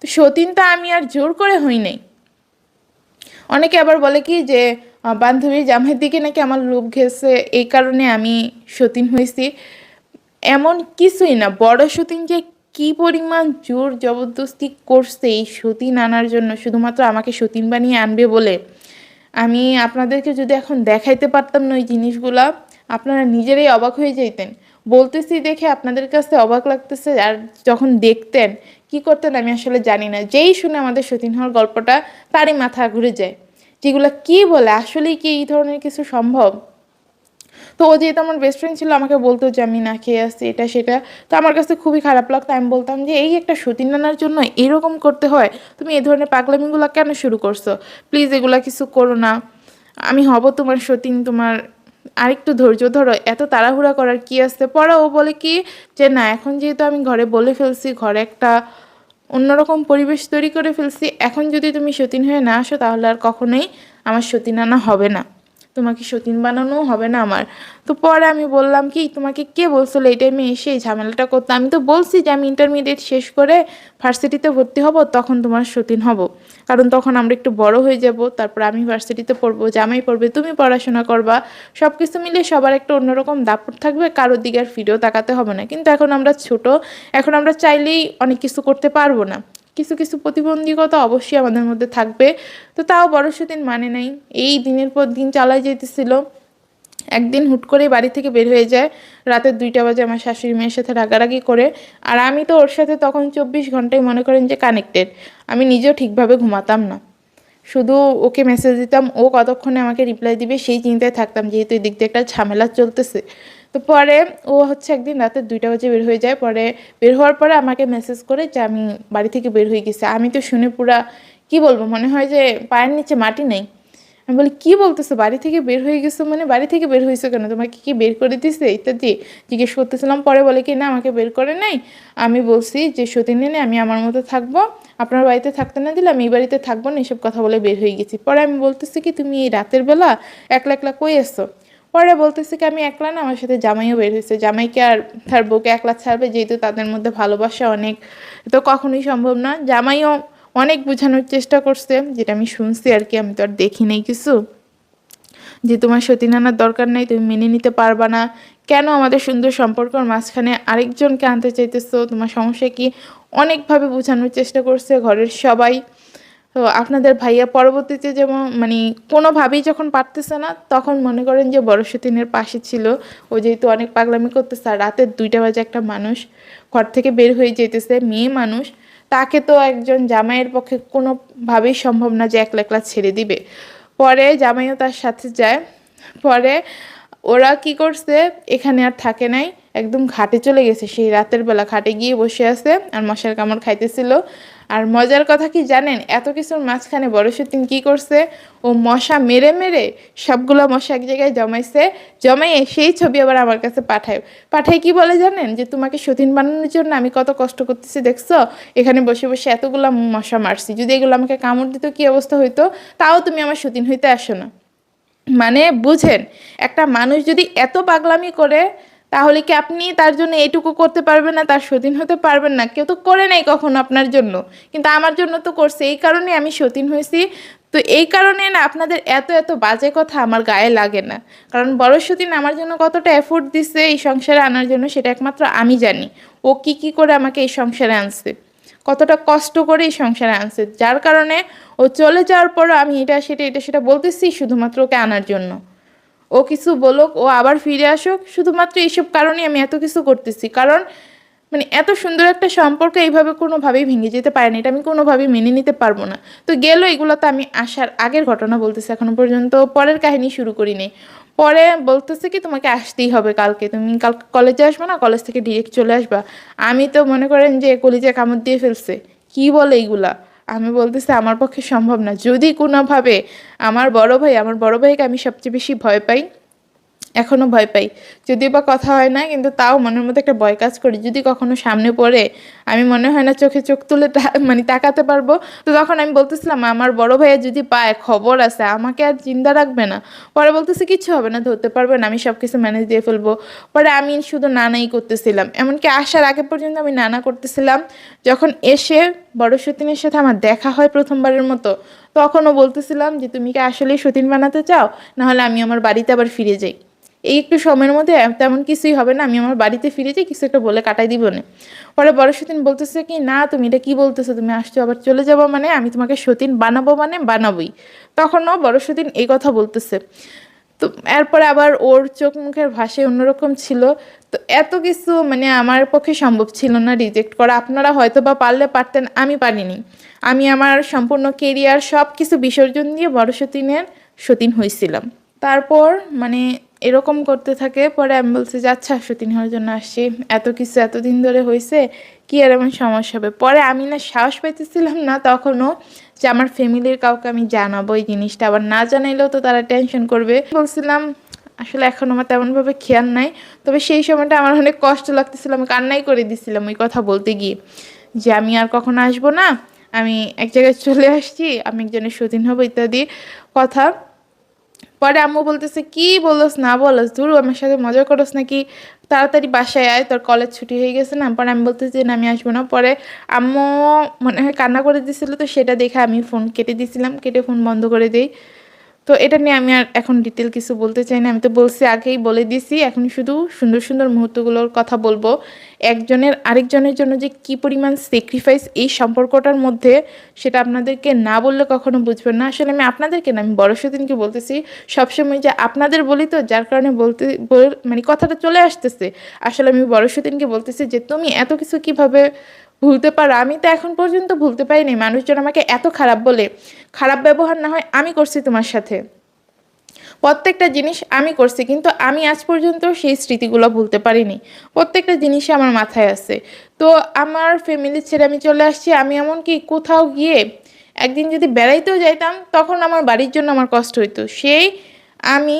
তো সতীন তো আমি আর জোর করে হই নাই। অনেকে আবার বলে কি যে বান্ধবীর জামাইয়ের দিকে নাকি আমার লোভ ঘেছে, এই কারণে আমি সতীন হয়েছি। এমন কিছুই না। বড় সতীন যে কি পরিমাণ জোর জবরদস্তি করছে এই সতীন আনার জন্য, শুধুমাত্র আমাকে সতীন বানিয়ে আনবে বলে, আমি আপনাদেরকে যদি এখন দেখাইতে পারতাম না ওই জিনিসগুলা, আপনারা নিজেরাই অবাক হয়ে যেতেন। বলতেছি দেখে আপনাদের কাছে অবাক লাগতেছে, আর যখন দেখতেন কি করতেন আমি আসলে জানি না। যেই শুনে আমাদের সতীন হওয়ার গল্পটা, তারই মাথা ঘুরে যায়, যেগুলো কি বলে, আসলেই কি এই ধরনের কিছু সম্ভব? তো ও যেহেতু আমার বেস্ট ফ্রেন্ড ছিল, আমাকে বলতো যে আমি না খেয়ে আসছি এটা সেটা। তো আমার কাছে খুবই খারাপ লাগতো। আমি বলতাম যে এই একটা সতীন আনার জন্য এরকম করতে হয়? তুমি এই ধরনের পাগলামিগুলো কেন শুরু করছো? প্লিজ এগুলা কিছু করো না। আমি হব তোমার সতীন, তোমার আরেকটু ধৈর্য ধরো, এত তাড়াহুড়া করার কি আছে? পরে ও বলে কি যে না, এখন যেহেতু আমি ঘরে বলে ফেলছি, ঘরে একটা অন্যরকম পরিবেশ তৈরি করে ফেলছি, এখন যদি তুমি সতীন হয়ে না আসো তাহলে আর কখনোই আমার সতীন আনা হবে না, তোমাকে সতীন বানানো হবে না আমার। তো পরে আমি বললাম কি, তোমাকে কে বলছিল এই টাইমে এসে এই ঝামেলাটা করতে? আমি তো বলছি যে আমি ইন্টারমিডিয়েট শেষ করে ভার্সিটিতে ভর্তি হব, তখন তোমার সতীন হব, কারণ তখন আমরা একটু বড় হয়ে যাব, তারপর আমি ভার্সিটিতে পড়বো, জামাই পড়বে, তুমি পড়াশোনা করবা, সব কিছু মিলে সবার একটা অন্যরকম দাপট থাকবে, কারোর দিকে আর ফিরেও তাকাতে হবে না। কিন্তু এখন আমরা ছোট, এখন আমরা চাইলেই অনেক কিছু করতে পারবো না, কিছু কিছু প্রতিবন্ধকতা অবশ্যই আমাদের মধ্যে থাকবে। তো তাও বড় সেদিন মানে নাই, এই দিনের পর দিন চালাই যেতেছিল। একদিন হুট করে বাড়ি থেকে বের হয়ে যায়, রাতের 2টা বাজে, আমার শাশুড়ি মেয়ের সাথে রাগারাগি করে। আর আমি তো ওর সাথে তখন 24 ঘন্টায় মনে করেন যে কানেক্টেড, আমি নিজেও ঠিকভাবে ঘুমাতাম না, শুধু ওকে মেসেজ দিতাম, ও কতক্ষণে আমাকে রিপ্লাই দিবে সেই চিন্তায় থাকতাম, যেহেতু এদিক দিয়ে একটা ঝামেলা চলতেছে। তো পরে ও হচ্ছে একদিন রাতের 2টা বাজে বের হয়ে যায়, পরে বের হওয়ার পরে আমাকে মেসেজ করে যে আমি বাড়ি থেকে বের হয়ে গেছি। আমি তো শুনে পুরা, কি বলবো, মনে হয় যে পায়ের নিচে মাটি নেই। আমি বলি কি বলতেছো, বাড়ি থেকে বের হয়ে গেছো মানে? বাড়ি থেকে বের হয়েছো কেন, তোমাকে কি বের করে দিছে ইত্যাদি জিজ্ঞেস করতেছিলাম। পরে বলে কি না, আমাকে বের করে নাই, আমি বলছি যে সতীন নেই, আমি আমার মতো থাকবো, আপনার বাড়িতে থাকতে না দিলে আমি এই বাড়িতে থাকবো না, এসব কথা বলে বের হয়ে গেছি। পরে আমি বলতেছি কি তুমি এই রাতের বেলা একলা একলা কই এসছো? পরে বলতেছি কি আমি একলা না, আমার সাথে জামাইও বের হয়েছে, জামাইকে আর তার বউকে একলা ছাড়বে, যেহেতু তাদের মধ্যে ভালোবাসা অনেক, তো কখনোই সম্ভব না। জামাইও অনেক বোঝানোর চেষ্টা করছে, যেটা আমি শুনছি আর কি, আমি তো আর দেখি নাই কিছু, যে তোমার সতীন আনার দরকার নাই, তুমি মেনে নিতে পারবা না, কেন আমাদের সুন্দর সম্পর্কর মাঝখানে আরেকজনকে আনতে চাইতেছো, তোমার সমস্যা কি? অনেকভাবে বোঝানোর চেষ্টা করছে ঘরের সবাই। তো আপনাদের ভাইয়া পরবর্তীতে যেমন মানে কোনোভাবেই যখন পারতেছে না, তখন মনে করেন যে বড় সতীনের পাশে ছিল। ও যেহেতু অনেক পাগলামি করতেছে, আর রাতের 2টা বাজে একটা মানুষ ঘর থেকে বের হয়ে যেতেছে, মেয়ে মানুষ, তাকে তো একজন জামাইয়ের পক্ষে কোনোভাবেই সম্ভব না যে একলা একলা ছেড়ে দিবে। পরে জামাইও তার সাথে যায়। পরে ওরা কি করছে, এখানে আর থাকে নাই, একদম ঘাটে চলে গেছে, সেই রাতের বেলা ঘাটে গিয়ে বসে আছে আর মশার কামড় খাইতেছিল। আর মজার কথা কি জানেন, এত কিছুর মাঝখানে বড় সতীন কি করছে, ও মশা মেরে মেরে সবগুলো মশা এক জায়গায় জমাইছে, জমাইয়ে সেই ছবি আবার আমার কাছে পাঠায়। পাঠায় কি বলে জানেন, যে তোমাকে সতীন বানানোর জন্য আমি কত কষ্ট করতেছি দেখছো, এখানে বসে বসে এতগুলো মশা মারছি, যদি এগুলো আমাকে কামড় দিত কি অবস্থা হইতো, তাও তুমি আমার সতীন হইতে আসো না। মানে বুঝেন, একটা মানুষ যদি এত পাগলামি করে, তাহলে কি আপনি তার জন্য এইটুকু করতে পারবেন না, তার সতীন হতে পারবেন না? কেউ তো করে নাই কখনো আপনার জন্য, কিন্তু আমার জন্য তো করছে, এই কারণে আমি সতীন হয়েছি। তো এই কারণে না আপনাদের এত এত বাজে কথা আমার গায়ে লাগে না, কারণ বড় সতীন আমার জন্য কতটা এফোর্ট দিছে এই সংসারে আনার জন্য, সেটা একমাত্র আমি জানি। ও কি কি করে আমাকে এই সংসারে আনছে, কতটা কষ্ট করে এই সংসারে আনছে, যার কারণে ও চলে যাওয়ার পরও আমি এটা সেটা বলতেছি শুধুমাত্র ওকে আনার জন্য। ও কিছু বলুক, ও আবার ফিরে আসুক, শুধুমাত্র এইসব কারণেই আমি এত কিছু করতেছি, কারণ মানে এত সুন্দর একটা সম্পর্ক এইভাবে কোনোভাবেই ভেঙে যেতে পারে না, এটা আমি কোনোভাবেই মেনে নিতে পারবো না। তো গেল, এগুলো তো আমি আসার আগের ঘটনা বলতেছি, এখনো পর্যন্ত পরের কাহিনী শুরু করিনি। পরে বলতেছে কি তোমাকে আসতেই হবে কালকে, তুমি কাল কলেজে আসবে না, কলেজ থেকে ডিরেক্ট চলে আসবা। আমি তো মনে করেন যে কলিজা কামড় দিয়ে ফেলছে, কি বলে এইগুলা? আমি বলতেছি আমার পক্ষে সম্ভব না, যদি কোনোভাবে আমার বড় ভাইকে আমি সবচেয়ে বেশি ভয় পাই, এখনো ভয় পাই, যদিও বা কথা হয় না, কিন্তু তাও মনের মধ্যে একটা ভয় কাজ করি, যদি কখনো সামনে পড়ে আমি মনে হয় না চোখে চোখ তুলে মানে তাকাতে পারবো। তো তখন আমি বলতেছিলাম আমার বড় ভাইয়া যদি পায় খবর আছে, আমাকে আর জিন্দা রাখবে না। পরে বলতেছে কিছু হবে না, ধরতে পারবে না, আমি সব কিছু ম্যানেজ দিয়ে ফেলবো। পরে আমি শুধু নানাই করতেছিলাম, এমনকি আসার আগে পর্যন্ত আমি নানা করতেছিলাম। যখন এসে বড় সতীনের সাথে আমার দেখা হয় প্রথমবারের মতো, তখনও বলতেছিলাম যে তুমি কি আসলেই সতীন বানাতে চাও, নাহলে আমি আমার বাড়িতে আবার ফিরে যাই, এই একটু সময়ের মধ্যে তেমন কিছুই হবে না, আমি আমার বাড়িতে ফিরে যাই, কিছু একটা বলে কাটাই দিব না। পরে বড় সতীন বলতেছে কি না তুমি এটা কি বলতেছো, তুমি আসছো আবার চলে যাবো, মানে আমি তোমাকে সতীন বানাবো, মানে বানাবোই। তখনও বড় সতীন এই কথা বলতেছে। তো এরপরে আবার ওর চোখ মুখের ভাষায় অন্যরকম ছিল। তো এত কিছু মানে আমার পক্ষে সম্ভব ছিল না রিজেক্ট করা, আপনারা হয়তো বা পারলে পারতেন, আমি পারিনি। আমি আমার সম্পূর্ণ কেরিয়ার সব কিছু বিসর্জন দিয়ে বড় সতীনের সতীন হয়েছিলাম। তারপর মানে এরকম করতে থাকে, পরে আমি বলছি যে আচ্ছা সতীন হওয়ার জন্য আসছি, এত কিছু এতদিন ধরে হয়েছে, কি আর এমন সমস্যা হবে। পরে আমি না সাহস পাইতেছিলাম না তখনও যে আমার ফ্যামিলির কাউকে আমি জানাবো এই জিনিসটা, আবার না জানাইলেও তো তারা টেনশন করবে। বলছিলাম আসলে এখন আমার তেমনভাবে খেয়াল নাই, তবে সেই সময়টা আমার অনেক কষ্ট লাগতেছিল, আমি কান্নাই করে দিছিলাম ওই কথা বলতে গিয়ে, যে আমি আর কখনো আসবো না, আমি এক জায়গায় চলে আসছি, আমি একজনের সতীন হবো ইত্যাদি কথা। পরে আম্মু বলতেছে কি বলস না বলস, ধুর আমার সাথে মজা করস নাকি, তাড়াতাড়ি বাসায় আয়, তোর কলেজ ছুটি হয়ে গেছে না। পরে আমি বলতেছি না আমি আসবো না। পরে আম্মু মনে হয় কান্না করে দিছিল, তো সেটা দেখে আমি ফোন কেটে দিয়েছিলাম, কেটে ফোন বন্ধ করে দিই। তো এটা নিয়ে আমি আর এখন ডিটেল কিছু বলতে চাই না, আমি তো বলছি আগেই বলে দিছি, এখন শুধু সুন্দর সুন্দর মুহূর্তগুলোর কথা বলবো। একজনের আরেকজনের জন্য যে কি পরিমাণ স্যাক্রিফাইস এই সম্পর্কটার মধ্যে, সেটা আপনাদেরকে না বললে কখনো বুঝবেন না। আসলে আমি আপনাদেরকে না, আমি বড় সতীনকে বলতেছি, সবসময় যে আপনাদের বলি তো যার কারণে মানে কথাটা চলে আসতেছে। আসলে আমি বড় সতীনকে বলতেছি যে তুমি এত কিছু কিভাবে ভুলতে পারো, আমি তো এখন পর্যন্ত ভুলতে পারিনি, মানুষজন আমাকে এত খারাপ বলে, খারাপ ব্যবহার না হয় আমি করছি তোমার সাথে, প্রত্যেকটা জিনিস আমি করছি, কিন্তু আমি আজ পর্যন্ত সেই স্মৃতিগুলো ভুলতে পারিনি, প্রত্যেকটা জিনিসই আমার মাথায় আছে। তো আমার ফ্যামিলি ছেড়ে আমি চলে আসছি, আমি এমনকি কোথাও গিয়ে একদিন যদি বেড়াইতেও যাইতাম, তখন আমার বাড়ির জন্য আমার কষ্ট হইতো, সেই আমি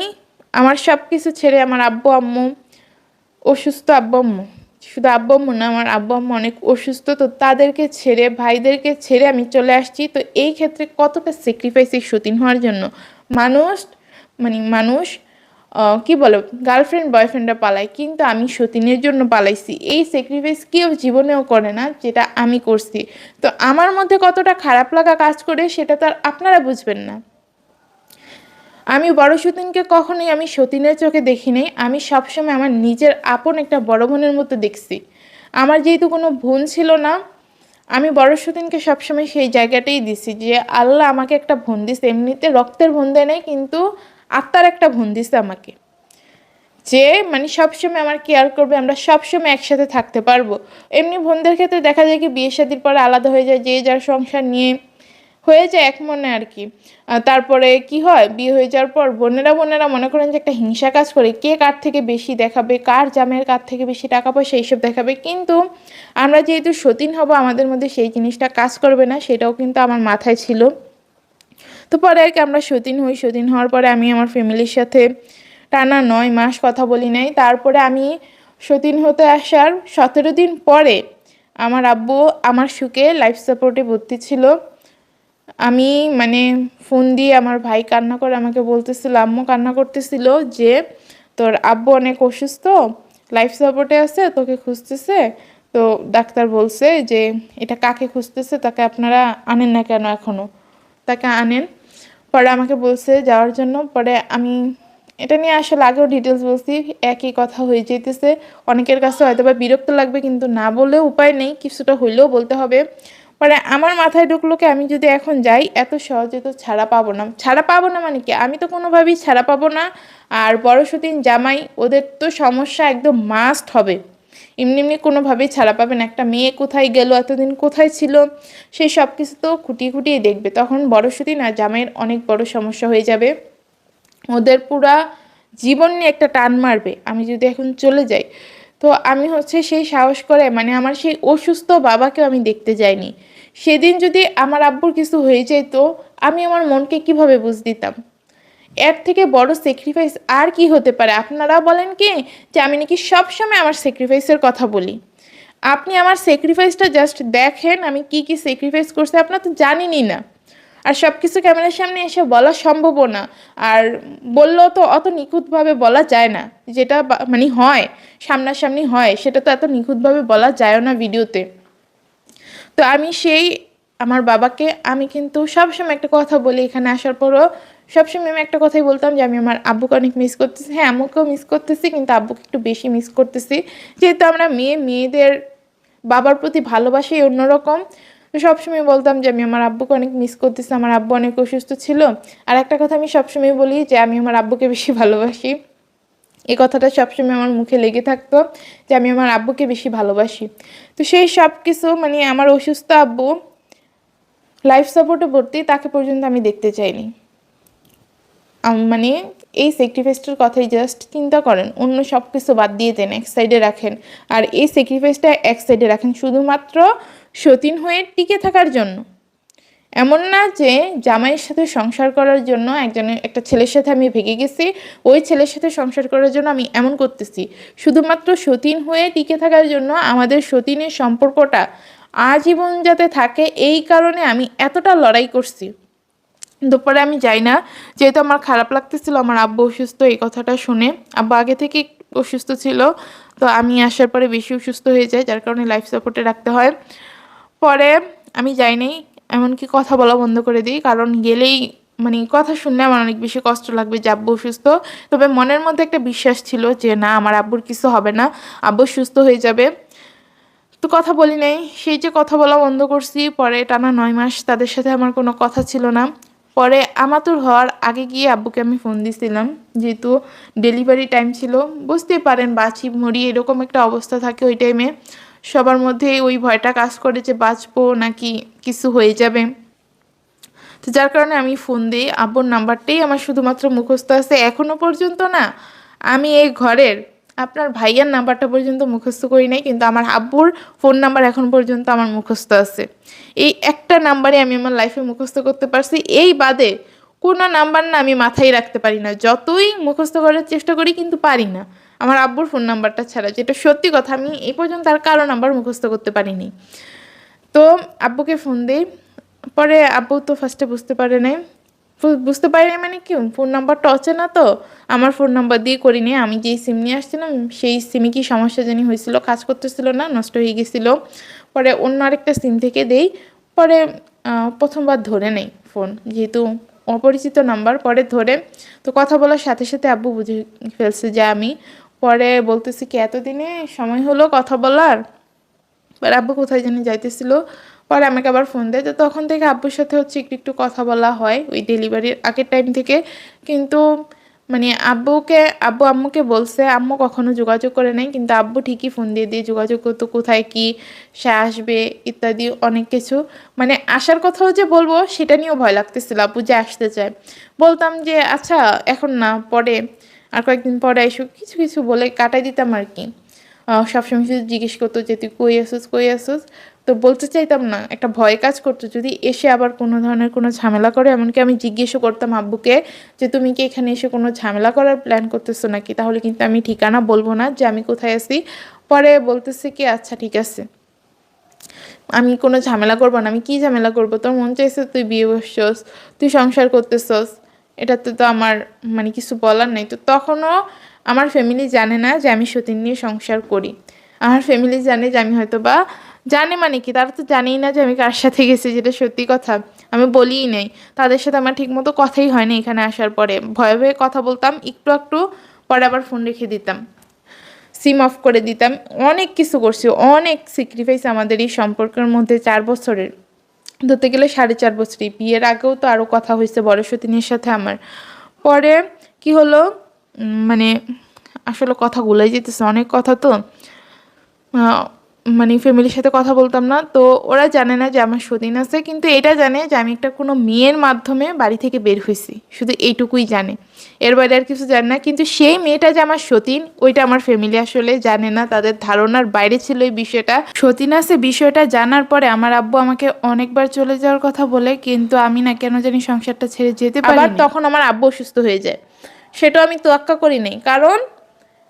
আমার সব কিছু ছেড়ে, আমার আব্বু আম্মু অসুস্থ, আব্বু আম্মু, শুধু আব্বু আম্মু না, আমার আব্বু আম্মু অনেক অসুস্থ, তো তাদেরকে ছেড়ে ভাইদেরকে ছেড়ে আমি চলে আসছি। তো এই ক্ষেত্রে কতটা স্যাক্রিফাইস এই সতীন হওয়ার জন্য। মানুষ মানে মানুষ কি বলে গার্লফ্রেন্ড বয়ফ্রেন্ডরা পালায়, কিন্তু আমি সতীনের জন্য পালাইছি, এই স্যাক্রিফাইস কেউ জীবনেও করে না যেটা আমি করছি। তো আমার মধ্যে কতটা খারাপ লাগা কাজ করে সেটা তো আর আপনারা বুঝবেন না। আমি বড় সতীনকে কখনোই আমি সতীনের চোখে দেখি নাই, আমি সবসময় আমার নিজের আপন একটা বড় বোনের মতো দেখছি। আমার যেহেতু কোনো বোন ছিল না, আমি বড় সতীনকে সবসময় সেই জায়গাটাই দিছি যে আল্লাহ আমাকে একটা বোন দিছে, এমনিতে রক্তের বোন দেয় নাই, কিন্তু আত্মার একটা বোন দিছে আমাকে, যে মানে সবসময় আমার কেয়ার করবে, আমরা সবসময় একসাথে থাকতে পারবো। এমনি বোনদের ক্ষেত্রে দেখা যায় কি বিয়ে শাদির পরে আলাদা হয়ে যায়, যে যার সংসার নিয়ে হয়ে যায় এক মনে আর কি। তারপরে কি হয়, বিয়ে হয়ে যাওয়ার পর বোনেরা বোনেরা মনে করেন যে একটা হিংসা কাজ করে, কে কার থেকে বেশি দেখাবে, কার জামাইয়ের কার থেকে বেশি টাকা পয়সা এইসব দেখাবে। কিন্তু আমরা যেহেতু সতীন হব, আমাদের মধ্যে সেই জিনিসটা কাজ করবে না, সেটাও কিন্তু আমার মাথায় ছিল। তো পরে আর কি আমরা সতীন হই, সতীন হওয়ার পরে আমি আমার ফ্যামিলির সাথে টানা 9 মাস কথা বলি নাই। তারপরে আমি সতীন হতে আসার 17 দিন পরে আমার আব্বু আমার সুখে লাইফ সাপোর্টে ভর্তি ছিল। আমি মানে ফোন দিয়ে আমার ভাই কান্না করে আমাকে বলতেছিল, আম্মু কান্না করতেছিল যে তোর আব্বু অনেক অসুস্থ, লাইফ সাপোর্টে আছে, তোকে খুঁজতেছে। তো ডাক্তার বলছে যে এটা কাকে খুঁজতেছে, তাকে আপনারা আনেন না কেন এখনো, তাকে আনেন। পরে আমাকে বলছে যাওয়ার জন্য। পরে আমি এটা নিয়ে আসলে আগেও ডিটেলস বলছি, একই কথা হয়ে যেতেছে, অনেকের কাছে হয়তো বা বিরক্ত লাগবে, কিন্তু না বলেও উপায় নেই, কিছুটা হইলেও বলতে হবে। পরে আমার মাথায় ঢুকলো কি আমি যদি এখন যাই এত সহজে তো ছাড়া পাবো না, ছাড়া পাবো না মানে কি, আমি তো কোনোভাবেই ছাড়া পাবো না। আর বড় সতীন জামাই ওদের তো সমস্যা একদম মাস্ট হবে, এমনি এমনি কোনোভাবেই ছাড়া পাবে না। একটা মেয়ে কোথায় গেল, এতদিন কোথায় ছিল, সেই সব কিছু তো খুঁটিয়ে খুঁটিয়ে দেখবে, তখন বড় সতীন আর জামাইয়ের অনেক বড় সমস্যা হয়ে যাবে, ওদের পুরা জীবন নিয়ে একটা টান মারবে আমি যদি এখন চলে যাই। তো আমি হচ্ছে সেই সাহস করে মানে আমার সেই অসুস্থ বাবাকেও আমি দেখতে যাইনি। সেদিন যদি আমার আব্বুর কিছু হয়ে যেত, আমি আমার মনকে কিভাবে বুঝ দিতাম, এর থেকে বড় স্যাক্রিফাইস আর কি হতে পারে? আপনারা বলেন কি যে আমি নাকি সবসময় আমার স্যাক্রিফাইসের কথা বলি। আপনি আমার স্যাক্রিফাইসটা জাস্ট দেখেন, আমি কি কি স্যাক্রিফাইস করছি আপনারা তো জানেনই না। আর সব কিছু ক্যামেরার সামনে এসে বলা সম্ভবও না। আর বললেও তো অত নিখুঁতভাবে বলা যায় না। যেটা মানে হয়, সামনাসামনি হয়, সেটা তো এত নিখুঁতভাবে বলা যায়ও না ভিডিওতে। তো আমি সেই আমার বাবাকে আমি কিন্তু সবসময় একটা কথা বলি, এখানে আসার পরও সবসময় আমি একটা কথাই বলতাম যে আমি আমার আব্বুকে অনেক মিস করতেছি। হ্যাঁ, আম্মুকেও মিস করতেছি, কিন্তু আব্বুকে একটু বেশি মিস করতেছি। যেহেতু আমরা মেয়েদের বাবার প্রতি ভালোবাসাই অন্যরকম। তো সবসময় বলতাম যে আমি আমার আব্বুকে অনেক মিস করতেছি, আমার আব্বু অনেক অসুস্থ ছিল। আর একটা কথা আমি সবসময় বলি যে আমি আমার আব্বুকে বেশি ভালোবাসি। এই কথাটা সবসময় আমার মুখে লেগে থাকতো যে আমি আমার আব্বুকে বেশি ভালোবাসি। তো সেই সব কিছু মানে আমার অসুস্থ আব্বু লাইফ সাপোর্টে ভর্তি, তাকে পর্যন্ত আমি দেখতে চাইনি। মানে এই স্যাক্রিফাইসটার কথাই জাস্ট চিন্তা করেন, অন্য সব কিছু বাদ দিয়ে দেন, এক সাইডে রাখেন। আর এই স্যাক্রিফাইসটা এক সাইডে রাখেন শুধুমাত্র সতীন হয়ে টিকে থাকার জন্য। এমন না যে জামাইয়ের সাথে সংসার করার জন্য একটা ছেলের সাথে আমি ভেগে গেছি, ওই ছেলের সাথে সংসার করার জন্য আমি এমন করতেছি। শুধুমাত্র সতীন হয়ে টিকে থাকার জন্য, আমাদের সতীনের সম্পর্কটা আজীবন যাতে থাকে, এই কারণে আমি এতটা লড়াই করছি। দুপুরে আমি যাই না, যেহেতু আমার খারাপ লাগতেছিল আমার আব্বু অসুস্থ এই কথাটা শুনে। আব্বু আগে থেকে অসুস্থ ছিল, তো আমি আসার পরে বেশি অসুস্থ হয়ে যায়, যার কারণে লাইফ সাপোর্টে রাখতে হয়। পরে আমি যাই নাই, এমনকি কথা বলা বন্ধ করে দিই, কারণ গেলেই মানে কথা শুনলে আমার অনেক বেশি কষ্ট লাগবে যে আব্বু অসুস্থ। তবে মনের মধ্যে একটা বিশ্বাস ছিল যে না, আমার আব্বুর কিছু হবে না, আব্বু সুস্থ হয়ে যাবে। তো কথা বলি নাই, সেই যে কথা বলা বন্ধ করছি। পরে টানা 9 মাস তাদের সাথে আমার কোনো কথা ছিল না। পরে আমাতুর হওয়ার আগে গিয়ে আব্বুকে আমি ফোন দিছিলাম, যেহেতু ডেলিভারি টাইম ছিল। বুঝতেই পারেন, বাঁচি মরি এরকম একটা অবস্থা থাকে ওই টাইমে। সবার মধ্যে ওই ভয়টা কাজ করে যে বাঁচবো নাকি কিছু হয়ে যাবে। তো যার কারণে আমি ফোন দিই। আব্বুর নাম্বারটাই আমার শুধুমাত্র মুখস্থ আছে এখনো পর্যন্ত। না, আমি এই ঘরের আপনার ভাইয়ার নাম্বারটা পর্যন্ত মুখস্থ করি নাই, কিন্তু আমার আব্বুর ফোন নাম্বার এখন পর্যন্ত আমার মুখস্থ আছে। এই একটা নাম্বারে আমি আমার লাইফে মুখস্থ করতে পারছি, এই বাদে কোনো নাম্বার না আমি মাথায় রাখতে পারি না। যতই মুখস্থ করার চেষ্টা করি কিন্তু পারি না, আমার আব্বুর ফোন নাম্বারটা ছাড়া। যেটা সত্যি কথা, আমি এই পর্যন্ত আর কারো নাম্বার মুখস্থ করতে পারিনি। তো আব্বুকে ফোন দিই। পরে আব্বু তো ফার্স্টে বুঝতে পারে নাই। বুঝতে পারি নাই মানে কি, ফোন নাম্বারটা অচেনা তো, আমার ফোন নাম্বার দিয়ে করিনি। আমি যেই সিম নিয়ে আসছিলাম সেই সিমে কি সমস্যা জানি হয়েছিল, কাজ করতেছিল না, নষ্ট হয়ে গেছিলো। পরে অন্য আরেকটা সিম থেকে দেই। পরে প্রথমবার ধরে নেই ফোন, যেহেতু অপরিচিত নাম্বার। পরে ধরে তো কথা বলার সাথে সাথে আব্বু বুঝে ফেলছে যে আমি। পরে বলতেছি কি এতদিনে সময় হলো কথা বলার। এবার আব্বু কোথায় জানি যাইতেছিল, পরে আমাকে আবার ফোন দেয়। তো তখন থেকে আব্বুর সাথে হচ্ছে একটু একটু কথা বলা হয় ওই ডেলিভারির আগের টাইম থেকে। কিন্তু মানে আব্বু আম্মুকে বলছে, আম্মু কখনো যোগাযোগ করে নাই, কিন্তু আব্বু ঠিকই ফোন দিয়ে দিয়ে যোগাযোগ করতো, কোথায় কি সে আসবে ইত্যাদি অনেক কিছু। মানে আসার কথাও যে বলবো সেটা নিয়েও ভয় লাগতেছিল, আব্বু যে আসতে চায়। বলতাম যে আচ্ছা এখন না, পরে আর কয়েকদিন পরে এসো, কিছু কিছু বলে কাটাই দিতাম আর কি। সবসময় শুধু জিজ্ঞেস করতো যে তুই কই আসোস কই আসোস। তো বলতে চাইতাম না, একটা ভয় কাজ করতো যদি এসে আবার কোনো ধরনের কোনো ঝামেলা করে। এমনকি আমি জিজ্ঞেসও করতাম আব্বুকে যে তুমি কি এখানে এসে কোনো ঝামেলা করার প্ল্যান করতেছো নাকি, তাহলে কিন্তু আমি ঠিকানা বলবো না যে আমি কোথায় আছি। পরে বলতেছে কি আচ্ছা ঠিক আছে, আমি কোনো ঝামেলা করবো না। আমি কি ঝামেলা করবো, তোর মন চাইছে তুই বিয়ে বসছস, তুই সংসার করতেছস, এটাতে তো আমার মানে কিছু বলার নেই। তো তখনও আমার ফ্যামিলি জানে না যে আমি সতীন নিয়ে সংসার করি। আমার ফ্যামিলি জানে যে আমি হয়তো বা, জানে মানে কি, তারা তো জানেই না যে আমি কার সাথে গেছি, যেটা সত্যি কথা। আমি বলিই নাই, তাদের সাথে আমার ঠিকমতো কথাই হয় না এখানে আসার পরে। ভয়ে ভয়ে কথা বলতাম একটু একটু, পরে আবার ফোন রেখে দিতাম, সিম অফ করে দিতাম। অনেক কিছু করছি, অনেক স্যাক্রিফাইস আমাদের এই সম্পর্কের মধ্যে 4 বছরের, ধরতে গেলে 4.5 বছরই। বিয়ের আগেও তো আরও কথা হয়েছে বড় সতীনের সাথে আমার। পরে কি হলো, মানে আসলে কথা গুলাই যেতেছে, অনেক কথা তো। মানে ফ্যামিলির সাথে কথা বলতাম না। তো ওরা জানে না যে আমার সতীন আছে, কিন্তু এটা জানে যে আমি একটা কোনো মেয়ের মাধ্যমে বাড়ি থেকে বের হয়েছি, শুধু এইটুকুই জানে, এর বাইরে আর কিছু জানে না। কিন্তু সেই মেয়েটা যে আমার সতীন ওইটা আমার ফ্যামিলি আসলে জানে না, তাদের ধারণার বাইরে ছিল এই বিষয়টা। সতীন আছে বিষয়টা জানার পরে আমার আব্বু আমাকে অনেকবার চলে যাওয়ার কথা বলে, কিন্তু আমি না কেন জানি সংসারটা ছেড়ে যেতে পারি। আবার তখন আমার আব্বু অসুস্থ হয়ে যায়, সেটাও আমি তোয়াক্কা করি নাই, কারণ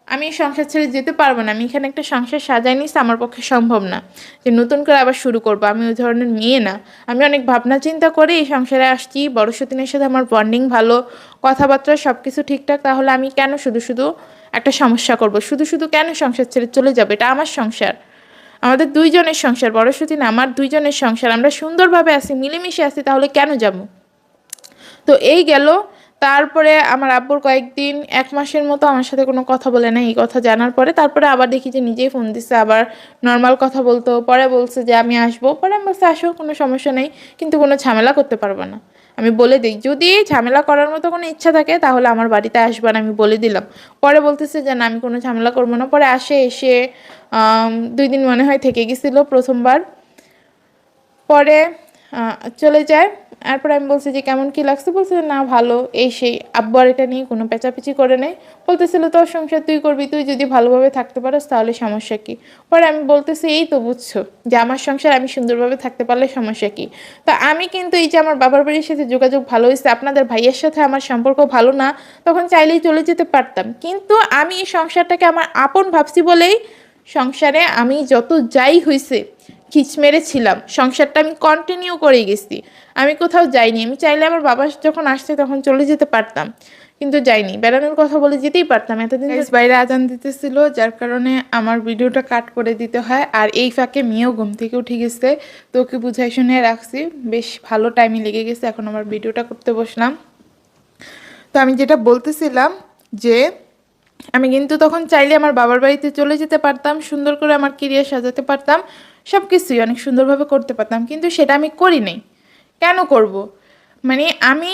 আমি সংসার ছেড়ে যেতে পারবো না। আমি এখানে একটা সংসার সাজাই নিছি, আমার পক্ষে সম্ভব না যে নতুন করে আবার শুরু করবো। আমি ওই ধরনের মেয়ে না। আমি অনেক ভাবনা চিন্তা করে এই সংসারে আসছি, বড় সতীনের সাথে আমার বন্ডিং ভালো, কথাবার্তা সব কিছু ঠিকঠাক, তাহলে আমি কেন শুধু শুধু একটা সমস্যা করব, শুধু শুধু কেন সংসার ছেড়ে চলে যাবে? এটা আমার সংসার, আমাদের দুইজনের সংসার, বড় সতীন আমার দুইজনের সংসার, আমরা সুন্দরভাবে আছি, মিলেমিশে আছি, তাহলে কেন যাব? তো এই গেল। তারপরে আমার আব্বুর কয়েকদিন 1 মাসের মতো আমার সাথে কোনো কথা বলে না। এই কথা জানার পরে তারপরে আবার দেখি যে নিজেই ফোন দিচ্ছে, আবার নর্মাল কথা বলতো, পরে বলছে যে আমি আসবো, পরে আমি বলছি আসো, কোনো সমস্যা নেই, কিন্তু কোনো ঝামেলা করতে পারবে না। আমি বলে দিই, যদি ঝামেলা করার মতো কোনো ইচ্ছা থাকে তাহলে আমার বাড়িতে আসবে না, আমি বলে দিলাম। পরে বলতেছে যে না আমি কোনো ঝামেলা করবো না। পরে আসে, এসে 2 দিন মনে হয় থেকে গেছিলো প্রথমবার, পরে চলে যায়। তারপরে আমি বলছি যে কেমন কি লাগছে, বলছে যে না ভালো, এই সেই। আব্বু আর এটা নিয়ে কোনো পেঁচাপিচি করে নেই, বলতেছিল তোর সংসার তুই করবি, তুই যদি ভালোভাবে থাকতে পারোস তাহলে সমস্যা কি। পরে আমি বলতেছি এই তো বুঝছো যে আমার সংসার আমি সুন্দরভাবে থাকতে পারলে সমস্যা কি। তা আমি কিন্তু এই যে আমার বাবার বাড়ির সাথে যোগাযোগ ভালো হয়েছে, আপনাদের ভাইয়ের সাথে আমার সম্পর্ক ভালো না, তখন চাইলেই চলে যেতে পারতাম, কিন্তু আমি এই সংসারটাকে আমার আপন ভাবছি বলেই সংসারে আমি যত যাই হয়েছে খিচ মেরেছিলাম, সংসারটা আমি কন্টিনিউ করে গেছি, আমি কোথাও যাইনি। আমি চাইলে আমার বাবা যখন আসছে তখন চলে যেতে পারতাম, কিন্তু যাইনি। বেড়ানোর কথা বলে যেতেই পারতাম, এতদিন বাইরে আজান দিতেছিল, যার কারণে আমার ভিডিওটা কাট করে দিতে হয়। আর এই ফাঁকে মেয়েও ঘুম থেকে উঠে গেছে, তো ওকে বুঝাই শুনে রাখছি, বেশ ভালো টাইমই লেগে গেছে, এখন আমার ভিডিওটা করতে বসলাম। তো আমি যেটা বলতেছিলাম যে আমি কিন্তু তখন চাইলে আমার বাবার বাড়িতে চলে যেতে পারতাম, সুন্দর করে আমার কেরিয়ার সাজাতে পারতাম, সব কিছুই অনেক সুন্দরভাবে করতে পারতাম, কিন্তু সেটা আমি করি নাই। কেন করব? মানে আমি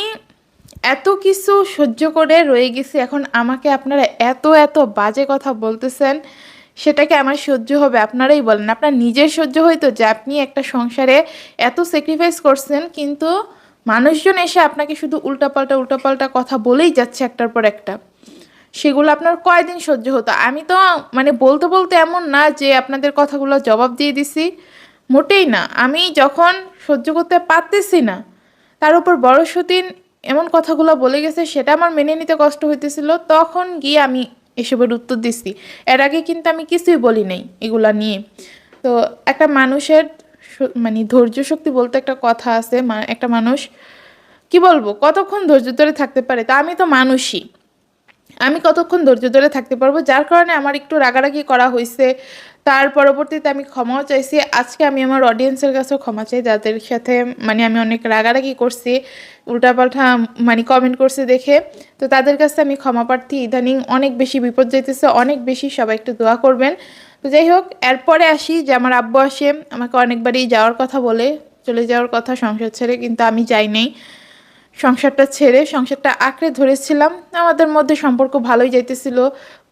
এত কিছু সহ্য করে রয়ে গেছি, এখন আমাকে আপনারা এত এত বাজে কথা বলতেছেন, সেটাকে আমার সহ্য হবে? আপনারাই বলেন। আপনার নিজের সহ্য হয়তো যে আপনি একটা সংসারে এত স্যাক্রিফাইস করছেন, কিন্তু মানুষজন এসে আপনাকে শুধু উল্টাপাল্টা উল্টাপাল্টা কথা বলেই যাচ্ছে একটার পর একটা, সেগুলো আপনার কয়দিন সহ্য হতো? আমি তো মানে বলতে বলতে এমন না যে আপনাদের কথাগুলো জবাব দিয়ে দিছি, মোটেই না। আমি যখন সহ্য করতে পারতেছি না, তার উপর বড় সতীন এমন কথাগুলো বলে গেছে, সেটা আমার মেনে নিতে কষ্ট হইতেছিল, তখন গিয়ে আমি এসবের উত্তর দিচ্ছি। এর আগে কিন্তু আমি কিছুই বলি নাই এগুলা নিয়ে। তো একটা মানুষের মানে ধৈর্য শক্তি বলতে একটা কথা আছে, একটা মানুষ কি বলবো কতক্ষণ ধৈর্য ধরে থাকতে পারে, তা আমি তো মানুষই, আমি কতক্ষণ ধৈর্য ধরে থাকতে পারবো? যার কারণে আমার একটু রাগারাগি করা হয়েছে। তার পরবর্তীতে আমি ক্ষমাও চাইছি। আজকে আমি আমার অডিয়েন্সের কাছেও ক্ষমা চাই, যাদের সাথে মানে আমি অনেক রাগারাগি করছি, উল্টাপাল্টা মানে কমেন্ট করছে দেখে। তো তাদের কাছে আমি ক্ষমা প্রার্থী। ইদানিং অনেক বেশি বিপদ যাইতেছে, অনেক বেশি, সবাই একটু দোয়া করবেন। তো যাই হোক, এরপরে আসি যে আমার আব্বু আসে, আমাকে অনেকবারই যাওয়ার কথা বলে, চলে যাওয়ার কথা সংসার ছেড়ে, কিন্তু আমি যাই নাই। সংসারটা ছেড়ে সংসারটা আঁকড়ে ধরেছিলাম, আমাদের মধ্যে সম্পর্ক ভালোই যাইতেছিল।